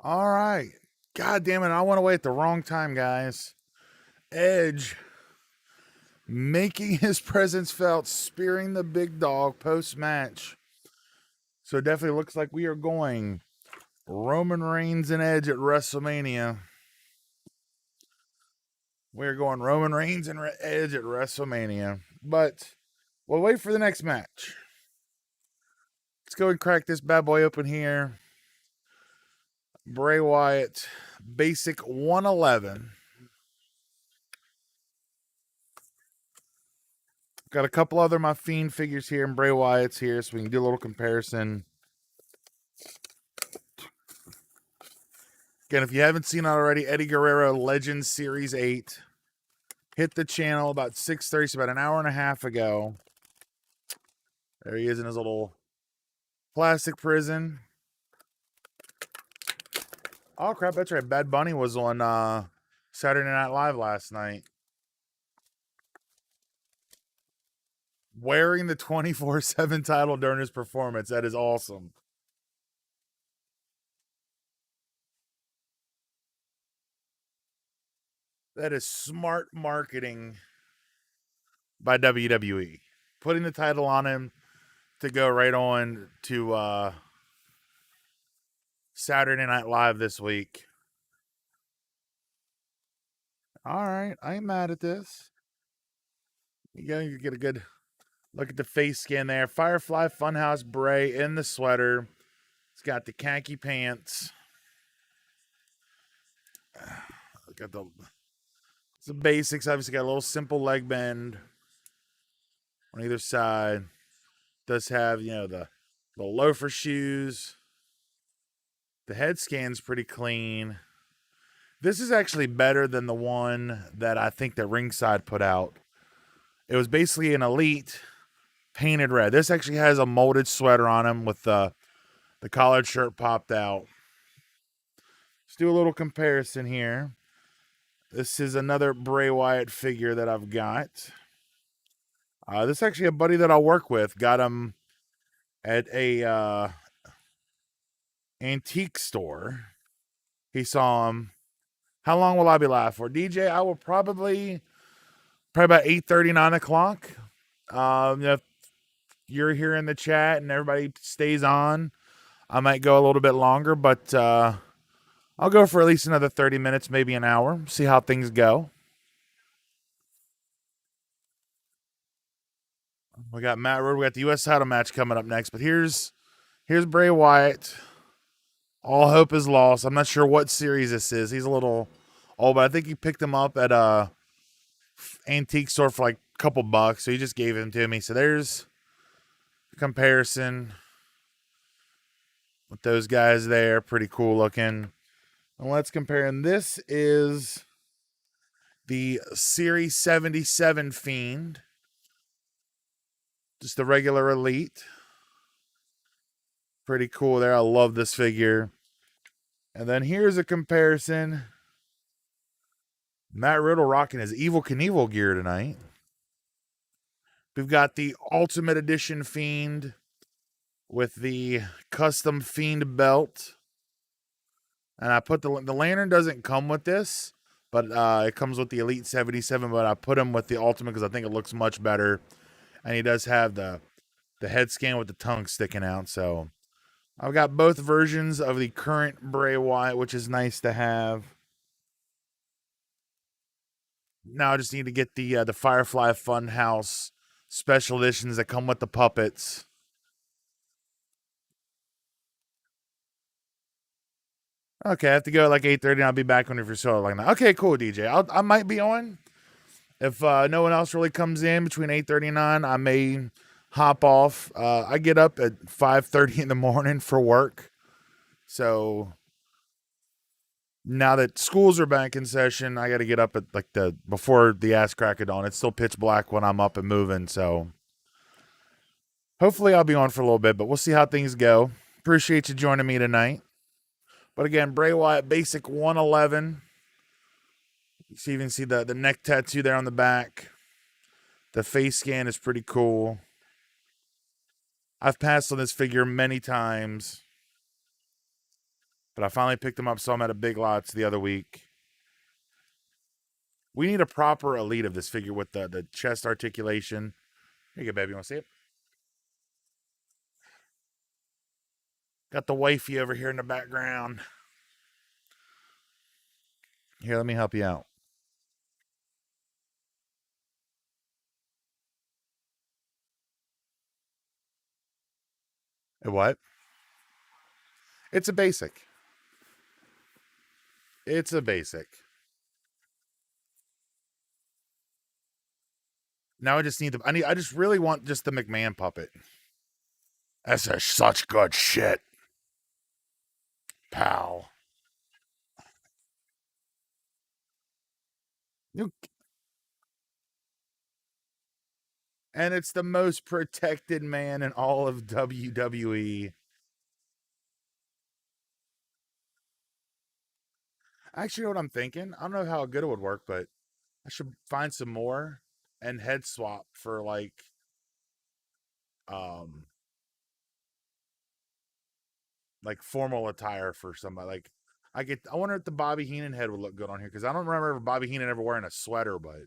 All right. God damn it. I went away at the wrong time, guys. Edge making his presence felt, spearing the big dog post match. So it definitely looks like we are going Roman Reigns and Edge at WrestleMania. We're going Roman Reigns and Edge at WrestleMania. But we'll wait for the next match. Let's go and crack this bad boy open here. Bray Wyatt, basic 111. Got a couple other My Fiend figures here, and Bray Wyatt's here, so we can do a little comparison. Again, if you haven't seen it already, Eddie Guerrero Legends Series 8 hit the channel about 6:30, so about an hour and a half ago. There he is in his little plastic prison. Oh, crap, that's right. Bad Bunny was on Saturday Night Live last night. Wearing the 24/7 title during his performance. That is awesome. That is smart marketing by WWE. Putting the title on him to go right on to Saturday Night Live this week. All right, I ain't mad at this. You get a good look at the face scan there. Firefly Funhouse Bray in the sweater. He's got the khaki pants. Got the basics. Obviously got a little simple leg bend on either side. Does have, the loafer shoes. The head scan's pretty clean. This is actually better than the one that I think that Ringside put out. It was basically an Elite painted red. This actually has a molded sweater on him with the collared shirt popped out. Let's do a little comparison here. This is another Bray Wyatt figure that I've got. This is actually a buddy that I'll work with. Got him at a antique store. He saw him. How long will I be live for? DJ, I will probably about 8:30, 9 o'clock. If you're here in the chat and everybody stays on, I might go a little bit longer, but I'll go for at least another 30 minutes, maybe an hour. See how things go. We got Matt Road. We got the U.S. title match coming up next. But here's Bray Wyatt. All hope is lost. I'm not sure what series this is. He's a little old, but I think he picked him up at a antique store for like a couple bucks. So he just gave him to me. So there's a comparison with those guys there. Pretty cool looking. And let's compare. And this is the Series 77 Fiend. Just the regular Elite. Pretty cool there. I love this figure. And then here's a comparison. Matt Riddle rocking his Evil Knievel gear tonight. We've got the Ultimate Edition Fiend with the custom Fiend belt. And I put the lantern doesn't come with this, but it comes with the Elite 77. But I put him with the Ultimate because I think it looks much better. And he does have the head scan with the tongue sticking out. So I've got both versions of the current Bray Wyatt, which is nice to have. Now I just need to get the Firefly Funhouse special editions that come with the puppets. Okay, I have to go at like 8:30 and I'll be back on if you're so like that. Okay, cool, DJ. I might be on. If no one else really comes in between 8:30 and 9, I may hop off. I get up at 5:30 in the morning for work. So now that schools are back in session, I got to get up at like before the ass crack of dawn. It's still pitch black when I'm up and moving. So hopefully I'll be on for a little bit, but we'll see how things go. Appreciate you joining me tonight. But again, Bray Wyatt Basic 111. You even see the neck tattoo there on the back. The face scan is pretty cool. I've passed on this figure many times, but I finally picked him up, saw him at a Big Lots the other week. We need a proper Elite of this figure with the chest articulation. Here you go, baby. You want to see it? Got the wifey over here in the background. Here, let me help you out. What? It's a basic. It's a basic. Now I just need I just really want just the McMahon puppet. That's such good shit. Pal. You, and it's the most protected man in all of WWE. Actually, you know what I'm thinking? I don't know how good it would work, but I should find some more and head swap for um like formal attire for somebody. Like I wonder if the Bobby Heenan head would look good on here because I don't remember Bobby Heenan ever wearing a sweater, but I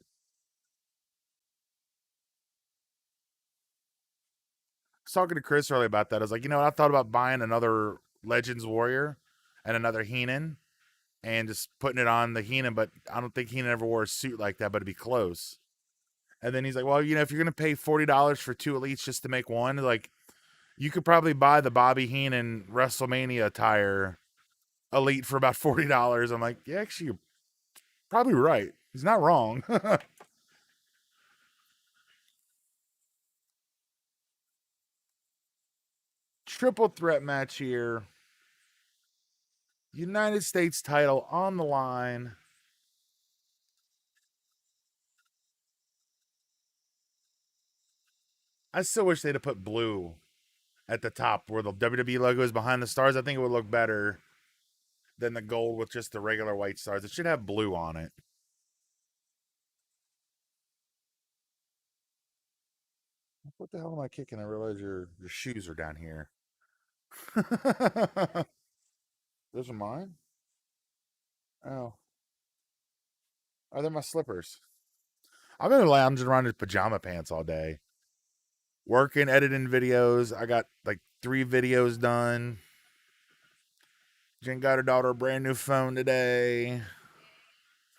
was talking to Chris earlier about that. I was like, I thought about buying another Legends Warrior and another Heenan and just putting it on the Heenan, but I don't think Heenan ever wore a suit like that, but it'd be close. And then he's like, well, if you're gonna pay $40 for two elites just to make one, like you could probably buy the Bobby Heenan WrestleMania attire elite for about $40. I'm like, yeah, actually, you're probably right. He's not wrong. Triple threat match here. United States title on the line. I still wish they'd have put blue at the top where the WWE logo is behind the stars. I think it would look better than the gold with just the regular white stars. It should have blue on it. What the hell am I kicking? I realize your shoes are down here. Those are mine? Oh. Oh, they're my slippers. I've been lounging around in pajama pants all day. Working, editing videos. I got like 3 videos done. Jen got her daughter a brand new phone today.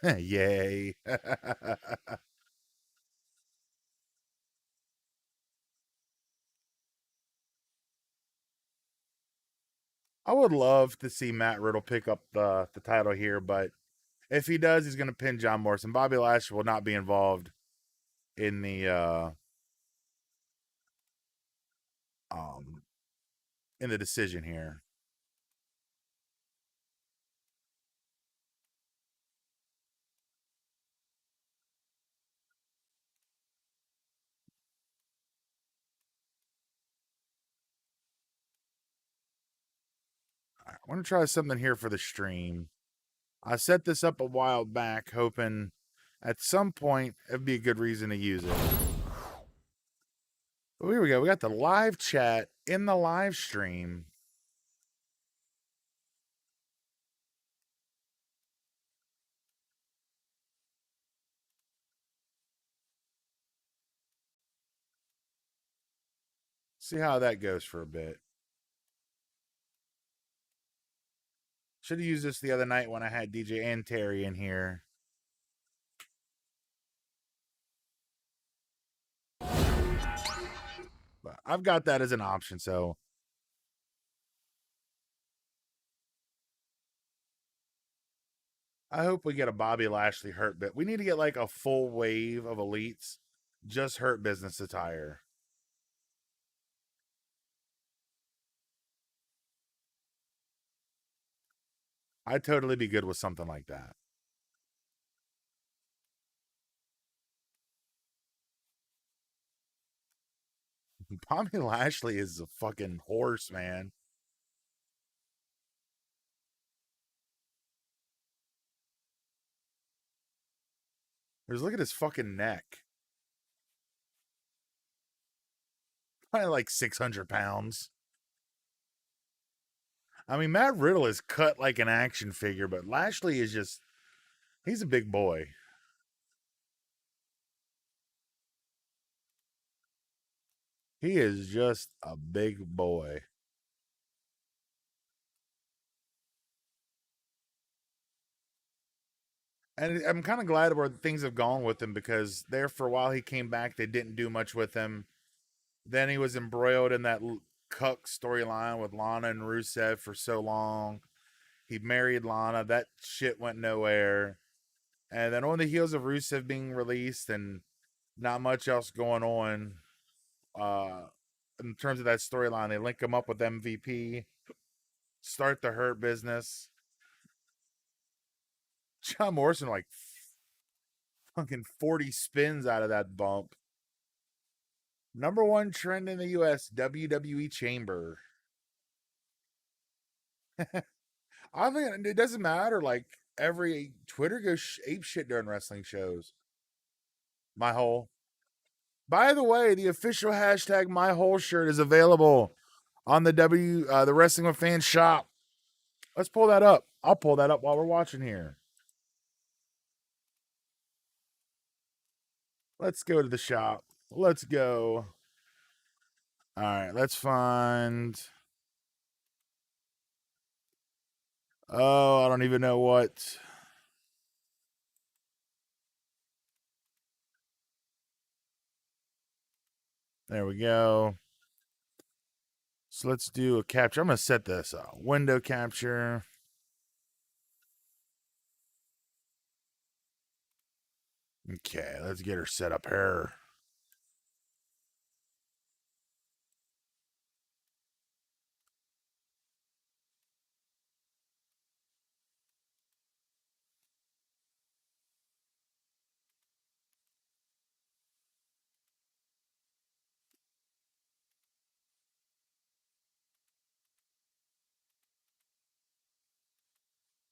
Yay. I would love to see Matt Riddle pick up the title here, but if he does, he's going to pin John Morrison. Bobby Lashley will not be involved in um the decision here. I want to try something here for the stream. I set this up a while back, hoping at some point it'd be a good reason to use it. But here we go. We got the live chat in the live stream. See how that goes for a bit. Should have used this the other night when I had DJ and Terry in here. But I've got that as an option, so I hope we get a Bobby Lashley Hurt bit. We need to get like a full wave of elites, just Hurt Business attire. I'd totally be good with something like that. Bobby Lashley is a fucking horse, man. Just look at his fucking neck. Probably like 600 pounds. I mean, Matt Riddle is cut like an action figure, but Lashley is just, he's a big boy. He is just a big boy. And I'm kind of glad where things have gone with him because there for a while he came back. They didn't do much with him. Then he was embroiled in that cuck storyline with Lana and Rusev for so long. He married Lana. That shit went nowhere. And then on the heels of Rusev being released and not much else going on, in terms of that storyline, they link him up with MVP, start the Hurt Business. John Morrison like fucking 40 spins out of that bump. Number one trend in the US, WWE Chamber. I think it doesn't matter. Like every Twitter goes ape shit during wrestling shows. My whole. By the way, the official hashtag My Whole shirt is available on the the Wrestling with Fans shop. Let's pull that up. I'll pull that up while we're watching here. Let's go to the shop. Let's go. All right, let's find. Oh, I don't even know what. There we go. So let's do a capture. I'm going to set this window capture. Okay, let's get her set up here.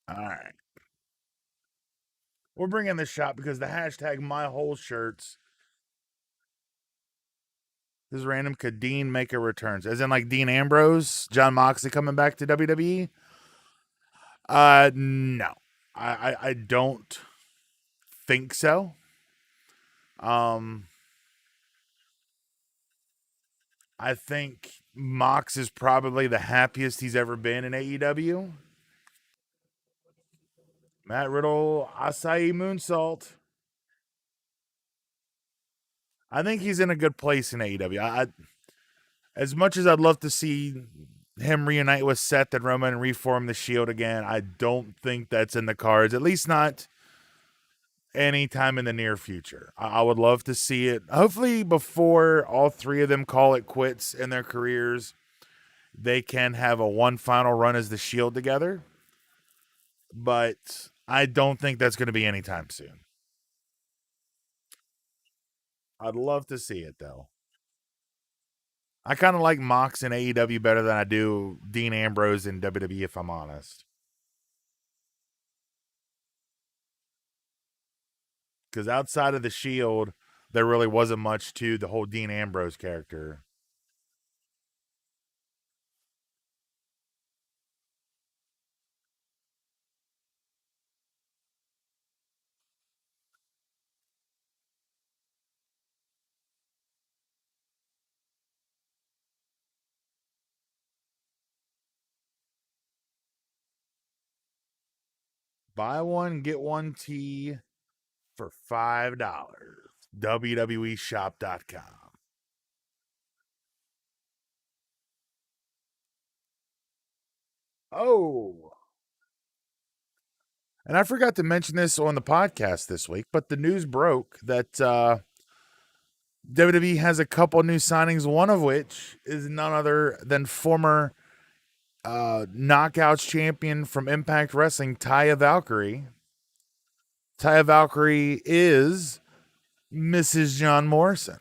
All right. We're bringing this shop because the hashtag My Whole shirts. This is random. Could Dean make a returns? As in like Dean Ambrose, John Moxley coming back to WWE? No. I don't think so. I think Mox is probably the happiest he's ever been in AEW. Matt Riddle, Acai Moonsault. I think he's in a good place in AEW. As much as I'd love to see him reunite with Seth and Roman and reform the Shield again, I don't think that's in the cards. At least not anytime in the near future. I would love to see it. Hopefully, before all three of them call it quits in their careers, they can have a one final run as the Shield together. But I don't think that's going to be anytime soon. I'd love to see it, though. I kind of like Mox in AEW better than I do Dean Ambrose in WWE, if I'm honest. Because outside of the Shield, there really wasn't much to the whole Dean Ambrose character. Buy one, get one tee for $5. WWEshop.com. Oh. And I forgot to mention this on the podcast this week, but the news broke that WWE has a couple new signings, one of which is none other than former Knockouts champion from Impact Wrestling, Taya Valkyrie. Taya Valkyrie is Mrs. John Morrison.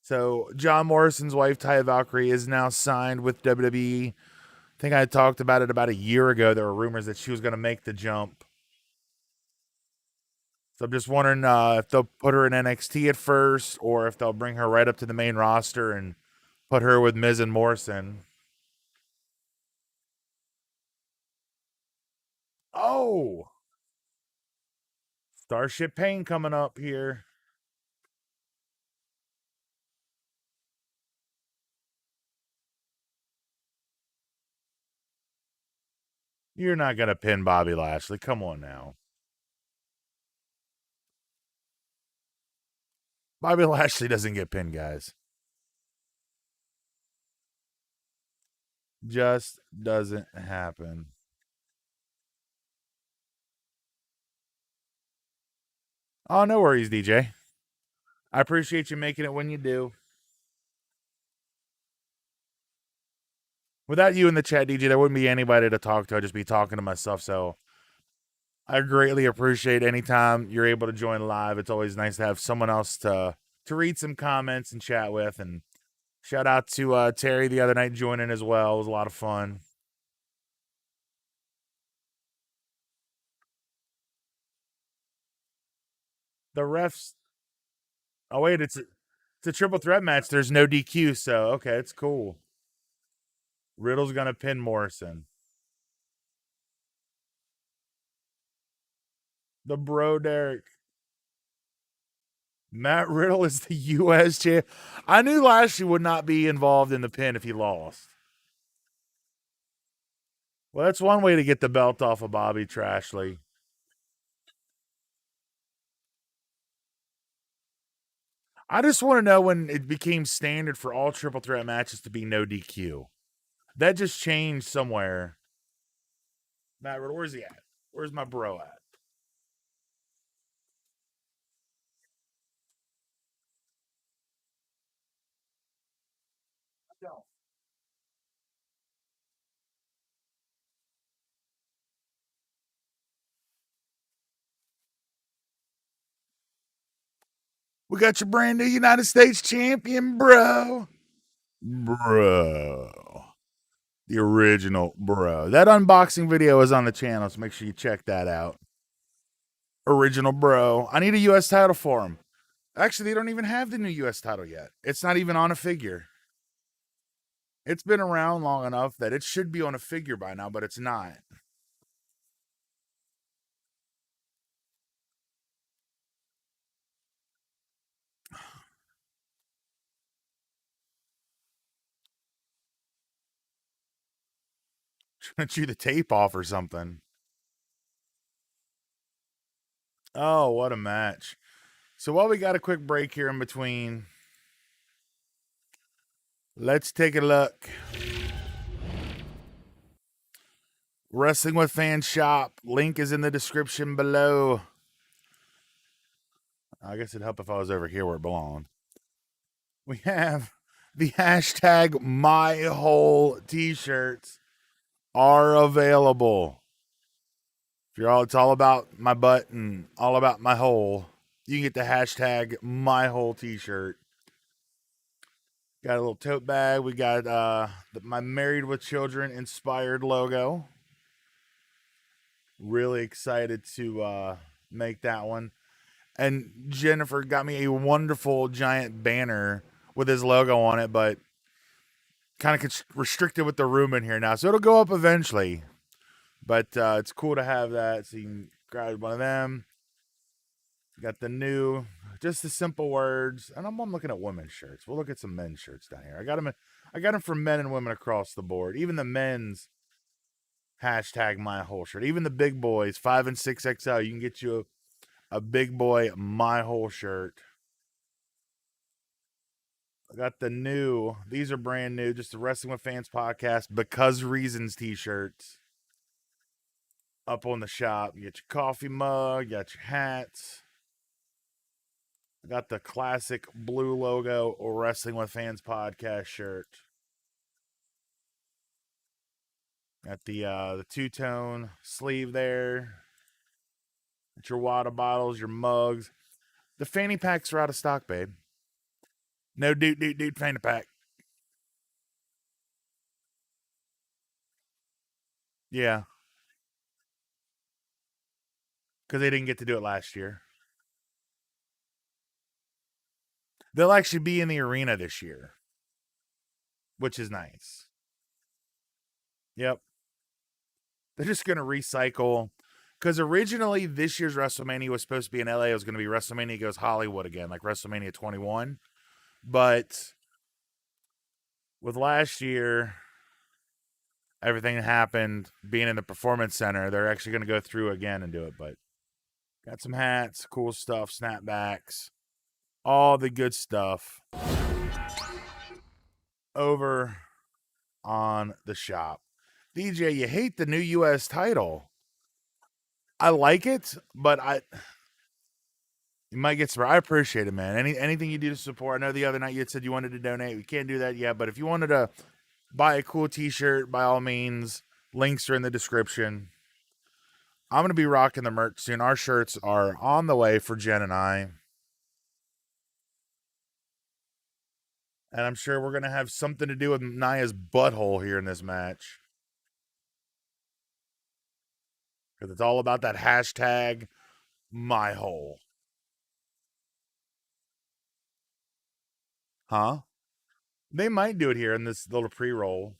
So John Morrison's wife, Taya Valkyrie, is now signed with WWE. I think I talked about it about a year ago. There were rumors that she was going to make the jump. So I'm just wondering if they'll put her in NXT at first, or if they'll bring her right up to the main roster and put her with Miz and Morrison. Oh, Starship Pain coming up here. You're not going to pin Bobby Lashley. Come on now. Bobby Lashley doesn't get pinned, guys. Just doesn't happen. Oh, no worries, DJ. I appreciate you making it when you do. Without you in the chat, DJ, there wouldn't be anybody to talk to. I'd just be talking to myself. So I greatly appreciate anytime you're able to join live. It's always nice to have someone else to read some comments and chat with. And shout out to Terry the other night joining as well. It was a lot of fun. The refs. Oh wait, it's a triple threat match. There's no DQ, so okay, it's cool. Riddle's gonna pin Morrison. The Bro Derek. Matt Riddle is the U.S. champ. I knew Lashley would not be involved in the pin if he lost. Well, that's one way to get the belt off of Bobby Trashley. I just want to know when it became standard for all triple threat matches to be no DQ. That just changed somewhere. Matt Riddle, where's he at? Where's my bro at? We got your brand new United States champion, bro. Bro. The original bro. That unboxing video is on the channel, so make sure you check that out. Original bro. I need a U.S. title for him. Actually, they don't even have the new U.S. title yet. It's not even on a figure. It's been around long enough that it should be on a figure by now, but it's not. Trying to chew the tape off or something. Oh, what a match. So while we got a quick break here in between, let's take a look. Wrestling with Fan Shop. Link is in the description below. I guess it'd help if I was over here where it belonged. We have the hashtag My Hole t-shirts are available. If you're all, it's all about my butt and all about my hole. You can get the hashtag My Hole t-shirt. Got a little tote bag. We got my Married with Children inspired logo. Really excited to make that one. And Jennifer got me a wonderful giant banner with his logo on it, but kind of restricted with the room in here now. So it'll go up eventually. But it's cool to have that. So you can grab one of them. Got the new, just the simple words. And I'm looking at women's shirts. We'll look at some men's shirts down here. I got them for men and women across the board. Even the men's hashtag my whole shirt. Even the big boys, 5 and 6XL, you can get you a big boy my whole shirt. I got the new, these are brand new, just the Wrestling with Fans podcast, Because Reasons t-shirts. Up on the shop. You get your coffee mug, you got your hats. I got the classic blue logo Wrestling with Fans podcast shirt. Got the two-tone sleeve there. Got your water bottles, your mugs. The fanny packs are out of stock, babe. No dude fanny pack. Yeah. Because they didn't get to do it last year. They'll actually be in the arena this year, which is nice. Yep. They're just going to recycle. Because originally this year's WrestleMania was supposed to be in LA. It was going to be WrestleMania Goes Hollywood again, like WrestleMania 21. But with last year, everything happened being in the Performance Center. They're actually going to go through again and do it. But got some hats, cool stuff, snapbacks, all the good stuff over on the shop. DJ, you hate the new U.S. title. I like it, but you might get surprised. I appreciate it, man. Anything you do to support. I know the other night you had said you wanted to donate. We can't do that yet, but if you wanted to buy a cool t-shirt, by all means, links are in the description. I'm going to be rocking the merch soon. Our shirts are on the way for Jen and I. And I'm sure we're going to have something to do with Nia's butthole here in this match. Because it's all about that hashtag, my hole. Huh? They might do it here in this little pre-roll.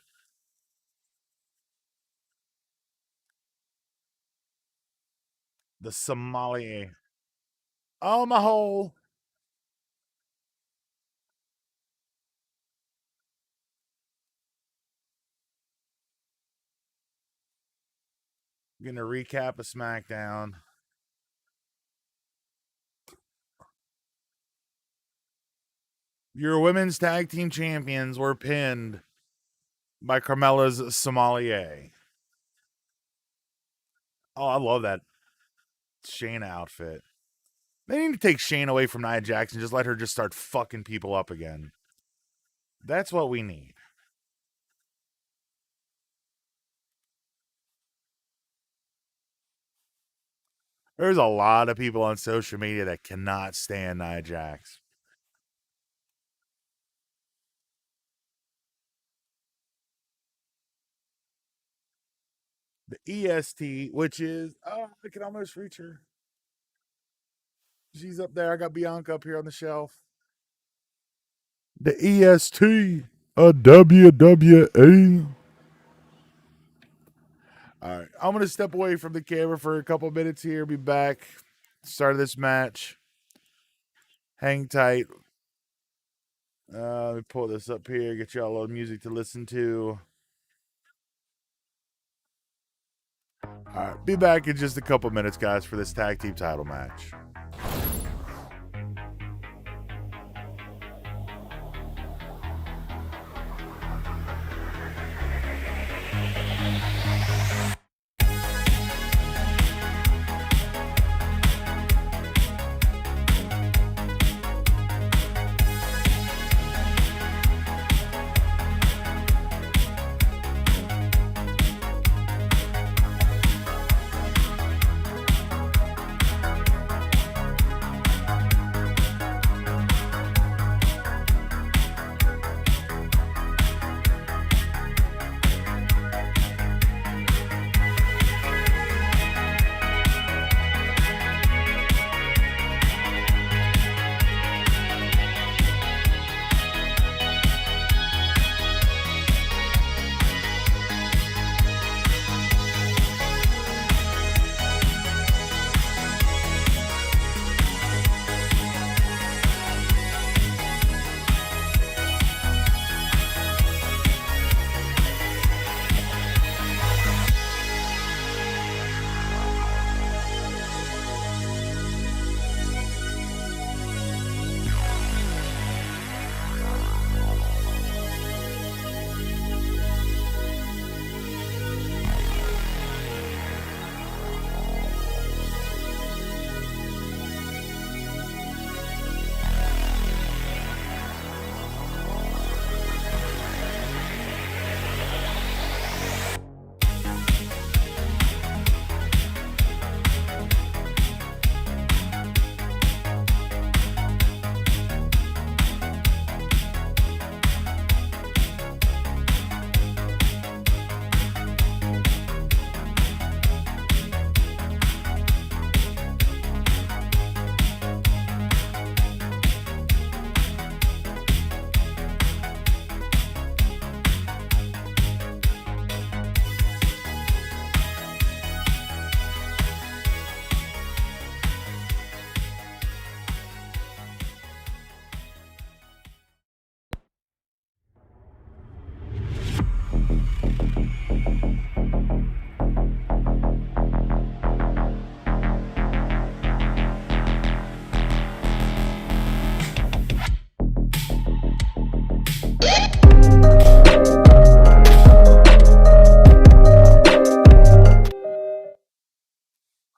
The Somali. Oh, my hole. Gonna recap a SmackDown. Your women's tag team champions were pinned by Carmella's Sommelier. Oh, I love that Shayna outfit. They need to take Shayna away from Nia Jax and just let her just start fucking people up again. That's what we need. There's a lot of people on social media that cannot stand Nia Jax. The EST, which is, oh, I can almost reach her. She's up there. I got Bianca up here on the shelf. The EST, a WWE. All right, I'm going to step away from the camera for a couple minutes here. Be back. Start of this match. Hang tight. Let me pull this up here. Get y'all a little music to listen to. All right, be back in just a couple minutes, guys, for this tag team title match.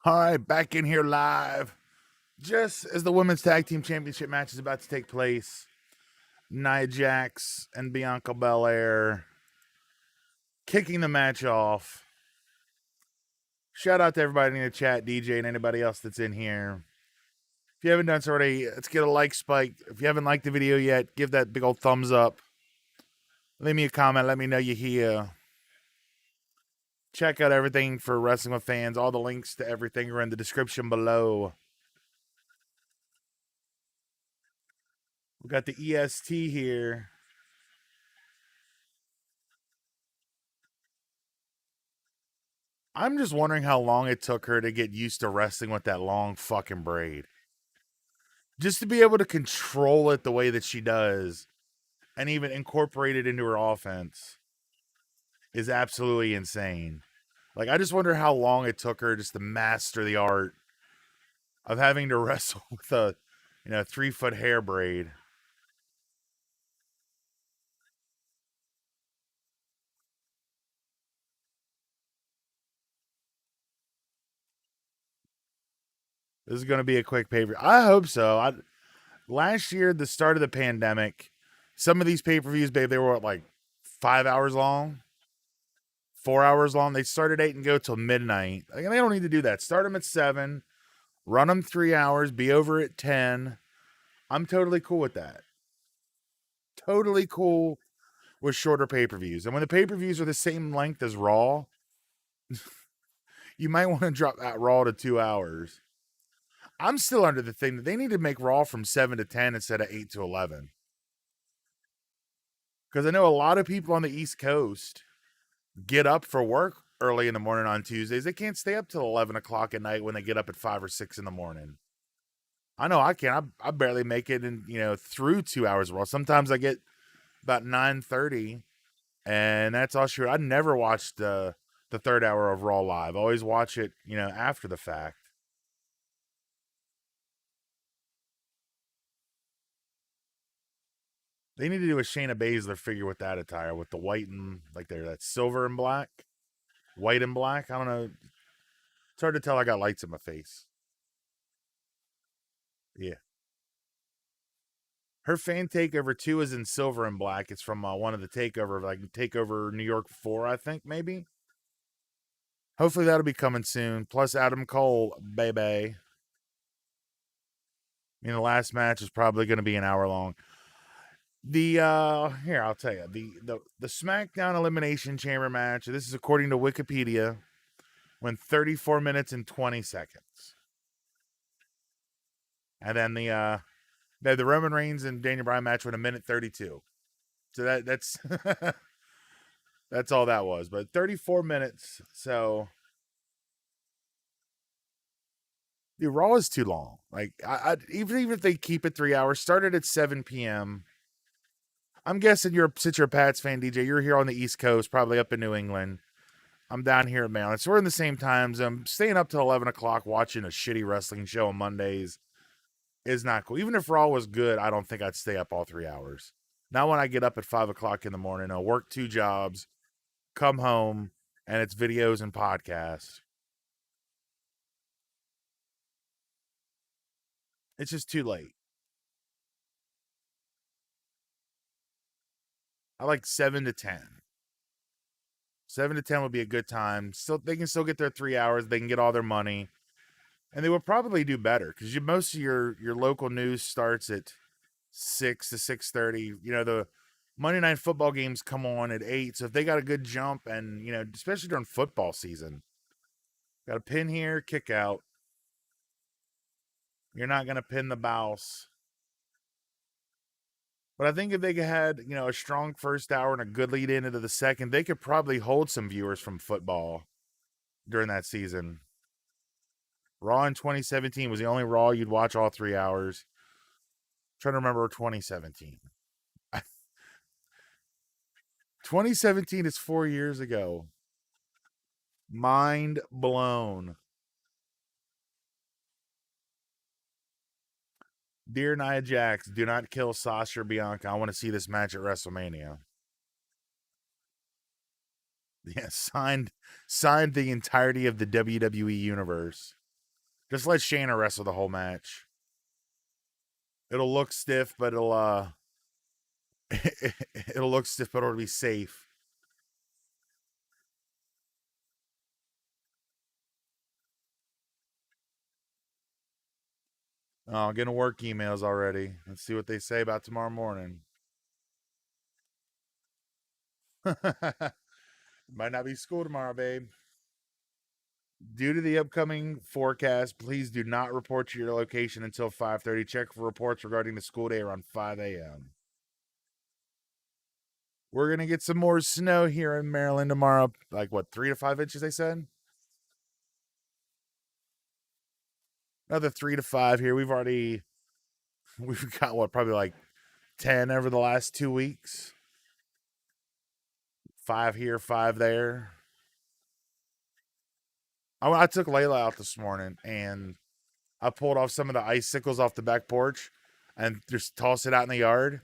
All right, back in here live. Just as the women's tag team championship match is about to take place, Nia Jax and Bianca Belair kicking the match off. Shout out to everybody in the chat, DJ, and anybody else that's in here. If you haven't done so already, let's get a like spike. If you haven't liked the video yet, give that big old thumbs up. Leave me a comment. Let me know you're here. Check out everything for Wrestling with Fans. All the links to everything are in the description below. We got the EST here. I'm just wondering how long it took her to get used to wrestling with that long fucking braid. Just to be able to control it the way that she does and even incorporate it into her offense is absolutely insane. Like, I just wonder how long it took her just to master the art of having to wrestle with a, 3-foot hair braid. This is going to be a quick pay-per-view. I hope so. Last year, the start of the pandemic, some of these pay-per-views, babe, they were what, like 5 hours long, 4 hours long. They start at 8 and go till midnight. Like, they don't need to do that. Start them at 7, run them 3 hours, be over at 10. I'm totally cool with that. Totally cool with shorter pay-per-views. And when the pay-per-views are the same length as Raw, you might want to drop that Raw to 2 hours. I'm still under the thing that they need to make Raw from 7 to 10 instead of 8 to 11. Because I know a lot of people on the East Coast get up for work early in the morning on Tuesdays. They can't stay up till 11 o'clock at night when they get up at 5 or 6 in the morning. I know I can't. I barely make it in, through 2 hours of Raw. Sometimes I get about 9:30, and that's all sure. I never watched the third hour of Raw live. I always watch it, after the fact. They need to do a Shayna Baszler figure with that attire, with the white and that silver and black, white and black. I don't know. It's hard to tell. I got lights in my face. Yeah. Her fan takeover 2 is in silver and black. It's from one of the takeover, like Takeover New York 4, I think, maybe. Hopefully that'll be coming soon. Plus Adam Cole, baby. The last match is probably going to be an hour long. Here I'll tell you the SmackDown Elimination Chamber match. This is according to Wikipedia. Went 34 minutes and 20 seconds, and then the Roman Reigns and Daniel Bryan match went 1:32. So that's that's all that was. But 34 minutes. So the Raw is too long. Like even if they keep it 3 hours, started at 7 p.m. I'm guessing since you're a Pats fan, DJ, you're here on the East Coast, probably up in New England. I'm down here in Maryland. So we're in the same times. I'm staying up till 11 o'clock watching a shitty wrestling show on Mondays is not cool. Even if Raw was good, I don't think I'd stay up all 3 hours. Not when I get up at 5 o'clock in the morning. I'll work 2 jobs, come home, and it's videos and podcasts. It's just too late. I like 7 to 10. 7 to 10 would be a good time. They can still get their 3 hours. They can get all their money. And they will probably do better because most of your local news starts at 6 to 6:30. The Monday Night Football games come on at 8. So if they got a good jump and, especially during football season, got a pin here, kick out. You're not going to pin the bouse. But I think if they had, a strong first hour and a good lead in into the second, they could probably hold some viewers from football during that season. Raw in 2017 was the only Raw you'd watch all 3 hours. I'm trying to remember 2017. 2017 is 4 years ago. Mind blown. Dear Nia Jax, do not kill Sasha or Bianca. I want to see this match at WrestleMania. Yeah, signed the entirety of the WWE universe. Just let Shayna wrestle the whole match. It'll look stiff, but it'll look stiff, but it'll be safe. Oh, getting work emails already. Let's see what they say about tomorrow morning. Might not be school tomorrow, babe. Due to the upcoming forecast, please do not report to your location until 5:30. Check for reports regarding the school day around 5 a.m. We're gonna get some more snow here in Maryland tomorrow. Like what, 3 to 5 inches? They said. Another 3 to 5 here. We've got what, probably like 10 over the last 2 weeks. 5 here, 5 there. I took Layla out this morning and I pulled off some of the icicles off the back porch and just tossed it out in the yard.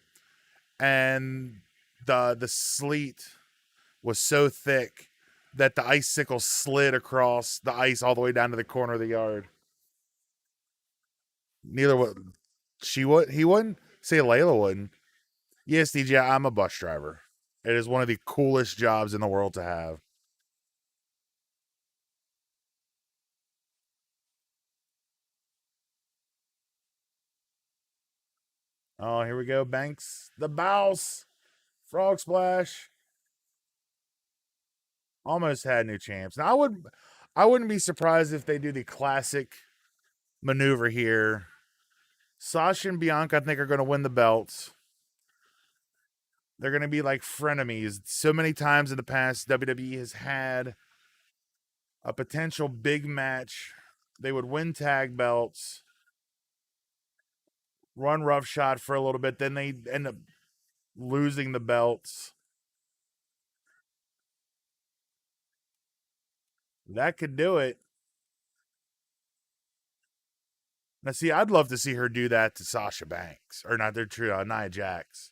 And the sleet was so thick that the icicle slid across the ice all the way down to the corner of the yard. Neither would he wouldn't say Layla wouldn't. Yes, DJ, I'm a bus driver. It is one of the coolest jobs in the world to have. Oh, here we go. Banks, the bouse, frog splash. Almost had new champs. Now I wouldn't be surprised if they do the classic maneuver here. Sasha and Bianca, I think, are going to win the belts. They're going to be like frenemies. So many times in the past, WWE has had a potential big match. They would win tag belts, run roughshod for a little bit, then they end up losing the belts. That could do it. Now, see, I'd love to see her do that to Sasha Banks. Or not, they're true, Nia Jax.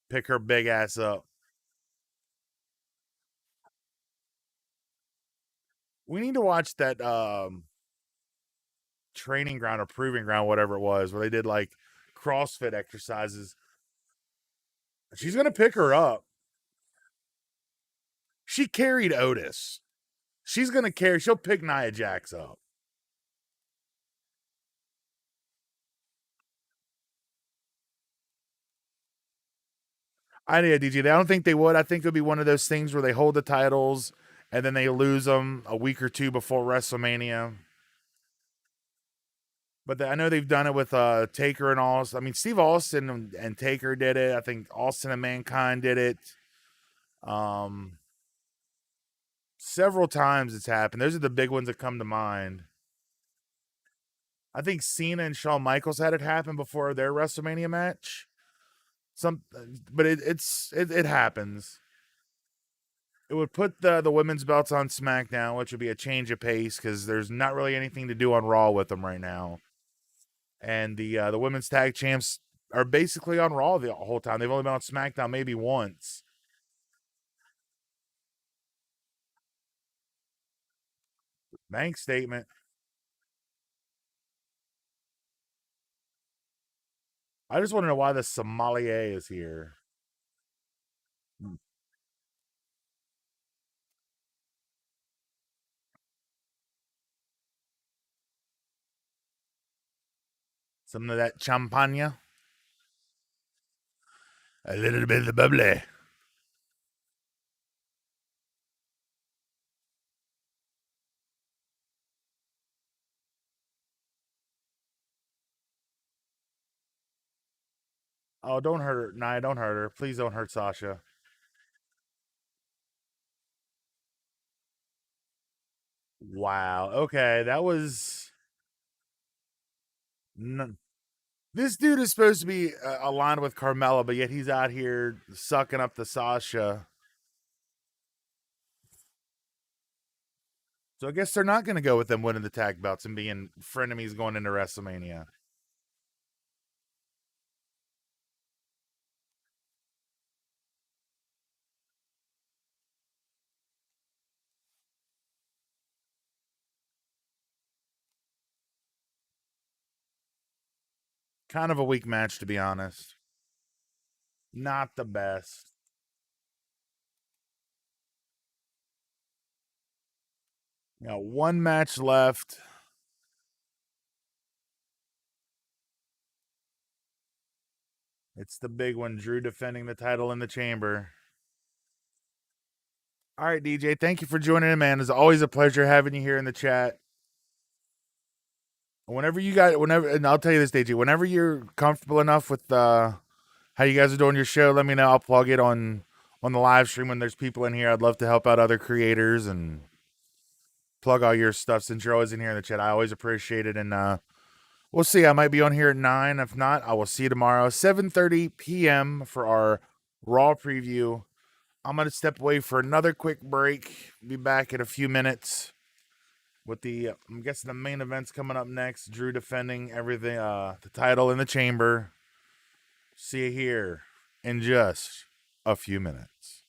Pick her big ass up. We need to watch that training ground or proving ground, whatever it was, where they did like CrossFit exercises. She's gonna pick her up. She carried Otis. She's gonna carry. She'll pick Nia Jax up. I need a DJ. I don't think they would. I think it would be one of those things where they hold the titles and then they lose them a week or two before WrestleMania. But I know they've done it with Taker and Austin. I mean, Steve Austin and Taker did it. I think Austin and Mankind did it. Um, Several times it's happened. Those are the big ones that come to mind. I think Cena and Shawn Michaels had it happen before their WrestleMania match. But it happens. It would put the women's belts on SmackDown, which would be a change of pace because there's not really anything to do on Raw with them right now. And the women's tag champs are basically on Raw the whole time. They've only been on SmackDown maybe once. Bank statement. I just want to know why the sommelier is here. Some of that champagne. A little bit of the bubbly. Oh, don't hurt her. Nah, don't hurt her. Please don't hurt Sasha. Wow. Okay, that was. This dude is supposed to be aligned with Carmella, but yet he's out here sucking up the Sasha. So I guess they're not going to go with them winning the tag belts and being frenemies going into WrestleMania. Kind of a weak match, to be honest. Not the best. Got one match left. It's the big one. Drew defending the title in the chamber. All right, DJ. Thank you for joining in, man. It's always a pleasure having you here in the chat. Whenever you guys, and I'll tell you this, DJ, whenever you're comfortable enough with how you guys are doing your show, let me know. I'll plug it on the live stream when there's people in here. I'd love to help out other creators and plug all your stuff since you're always in here in the chat. I always appreciate it. And we'll see. I might be on here at 9. If not, I will see you tomorrow, 7:30 p.m. for our Raw preview. I'm going to step away for another quick break. Be back in a few minutes with I'm guessing the main event's coming up next. Drew defending everything, the title in the chamber. See you here in just a few minutes.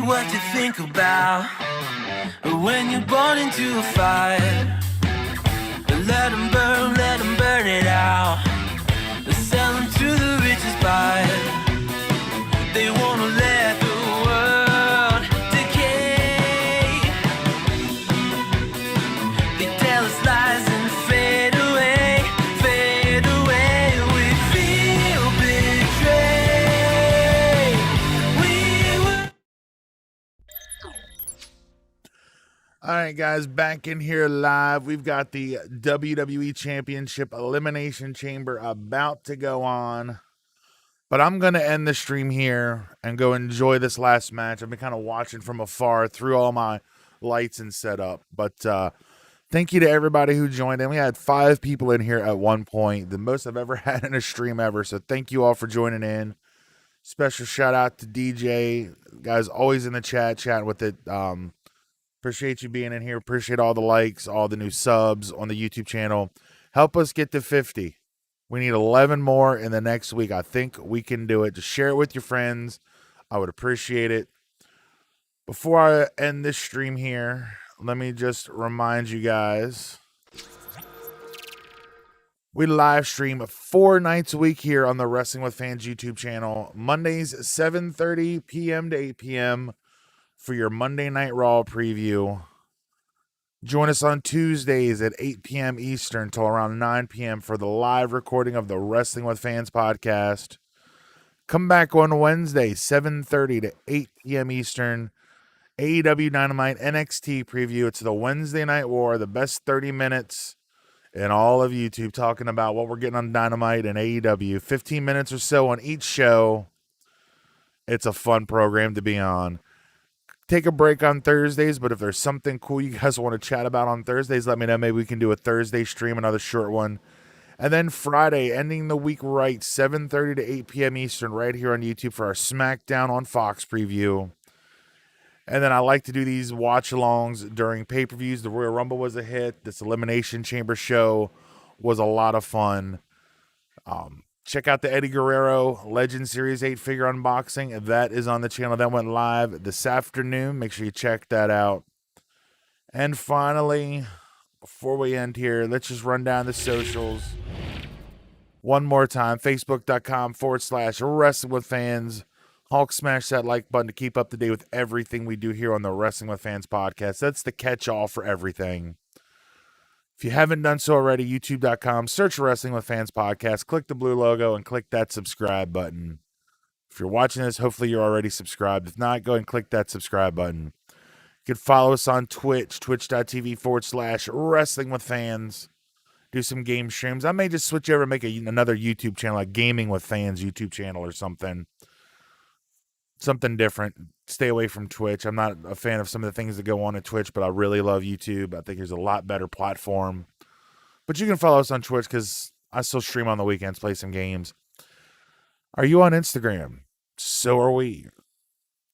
what you think about when you're born into a fire. Let them burn it out. Sell them to the richest buyer. They wanna let the world decay. They tell us lies and fade away, fade away. We feel betrayed. We were. All right, guys, back in here live. We've got the WWE Championship Elimination Chamber about to go on. But I'm going to end the stream here and go enjoy this last match. I've been kind of watching from afar through all my lights and setup. But thank you to everybody who joined in. We had 5 people in here at one point, the most I've ever had in a stream ever. So thank you all for joining in. Special shout out to DJ. Guys, always in the chatting with it. Appreciate you being in here. Appreciate all the likes, all the new subs on the YouTube channel. Help us get to 50. We need 11 more in the next week. I think we can do it. Just share it with your friends. I would appreciate it. Before I end this stream here, let me just remind you guys. We live stream 4 nights a week here on the Wrestling with Fans YouTube channel. Mondays, 7:30 p.m. to 8 p.m. for your Monday Night Raw preview. Join us on Tuesdays at 8 p.m. Eastern till around 9 p.m. for the live recording of the Wrestling with Fans podcast. Come back on Wednesday, 7:30 to 8 p.m. Eastern. AEW Dynamite NXT preview. It's the Wednesday Night War, the best 30 minutes in all of YouTube, talking about what we're getting on Dynamite and AEW. 15 minutes or so on each show. It's a fun program to be on. Take a break on Thursdays, but if there's something cool you guys want to chat about on Thursdays, let me know. Maybe we can do a Thursday stream, another short one. And then Friday, ending the week right, 7:30 to 8 p.m. Eastern, right here on YouTube for our SmackDown on Fox preview. And then I like to do these watch-alongs during pay-per-views. The Royal Rumble was a hit. This Elimination Chamber show was a lot of fun. Check out the Eddie Guerrero Legend Series 8 figure unboxing. That is on the channel. That went live this afternoon. Make sure you check that out. And finally, before we end here, let's just run down the socials one more time. Facebook.com/Wrestling with Fans. Hulk, smash that like button to keep up to date with everything we do here on the Wrestling with Fans podcast. That's the catch-all for everything. If you haven't done so already, youtube.com, search Wrestling with Fans podcast, click the blue logo, and click that subscribe button. If you're watching this, hopefully you're already subscribed. If not, go ahead and click that subscribe button. You can follow us on Twitch, twitch.tv/Wrestling with Fans. Do some game streams. I may just switch over and make another YouTube channel, like Gaming with Fans YouTube channel or something. Something different. Stay away from Twitch. I'm not a fan of some of the things that go on at Twitch, but I really love YouTube. I think there's a lot better platform. But you can follow us on Twitch because I still stream on the weekends, play some games. Are you on Instagram? So are we.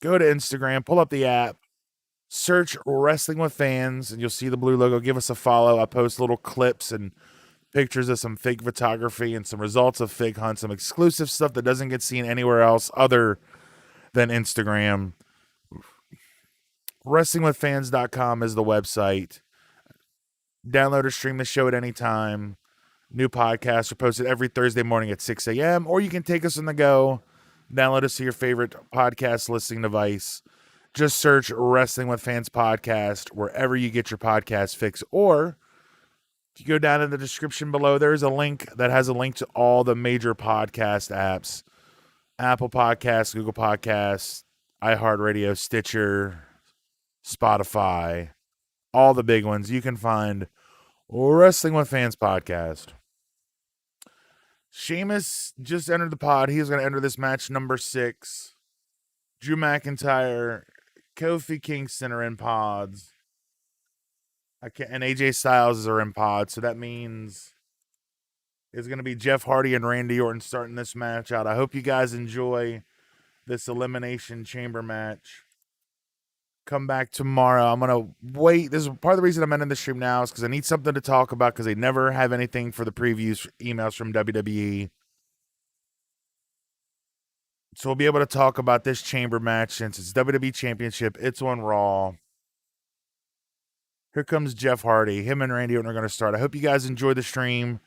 Go to Instagram, pull up the app, search Wrestling with Fans, and you'll see the blue logo. Give us a follow. I post little clips and pictures of some fig photography and some results of fig hunts, some exclusive stuff that doesn't get seen anywhere else other than Instagram. WrestlingWithFans.com is the website. Download or stream the show at any time. New podcasts are posted every Thursday morning at 6 a.m. Or you can take us on the go. Download us to your favorite podcast listening device. Just search Wrestling with Fans podcast wherever you get your podcast fix. Or if you go down in the description below, there's a link that has a link to all the major podcast apps. Apple Podcasts, Google Podcasts, iHeartRadio, Stitcher, Spotify, all the big ones. You can find Wrestling with Fans podcast. Sheamus just entered the pod. He's going to enter this match number 6. Drew McIntyre, Kofi Kingston are in pods. And AJ Styles are in pods. So that means it's going to be Jeff Hardy and Randy Orton starting this match out. I hope you guys enjoy this Elimination Chamber match. Come back tomorrow. I'm going to wait. This is part of the reason I'm ending the stream now is because I need something to talk about because they never have anything for the previews, emails from WWE. So we'll be able to talk about this chamber match since it's WWE Championship. It's on Raw. Here comes Jeff Hardy. Him and Randy Orton are going to start. I hope you guys enjoy the stream.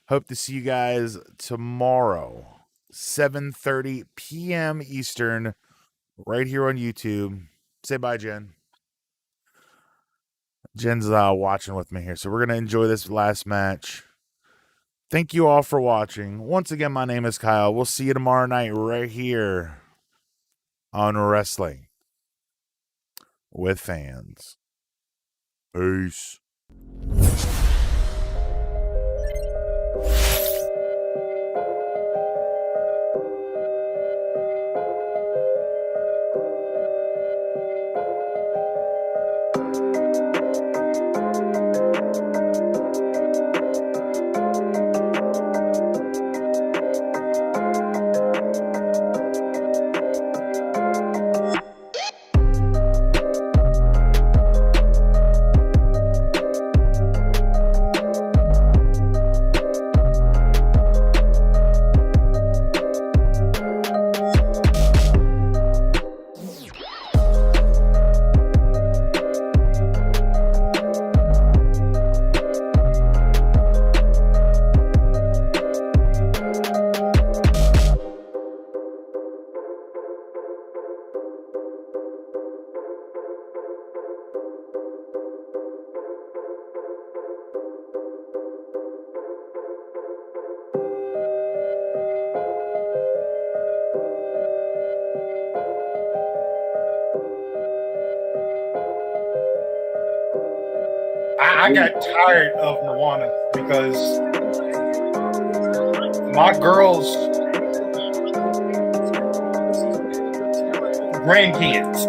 Hope to see you guys tomorrow, 7:30 p.m. Eastern, right here on YouTube. Say bye, Jen. Jen's watching with me here, so we're going to enjoy this last match. Thank you all for watching. Once again, my name is Kyle. We'll see you tomorrow night right here on Wrestling with Fans. Peace. I got tired of Moana because my girls' grandkids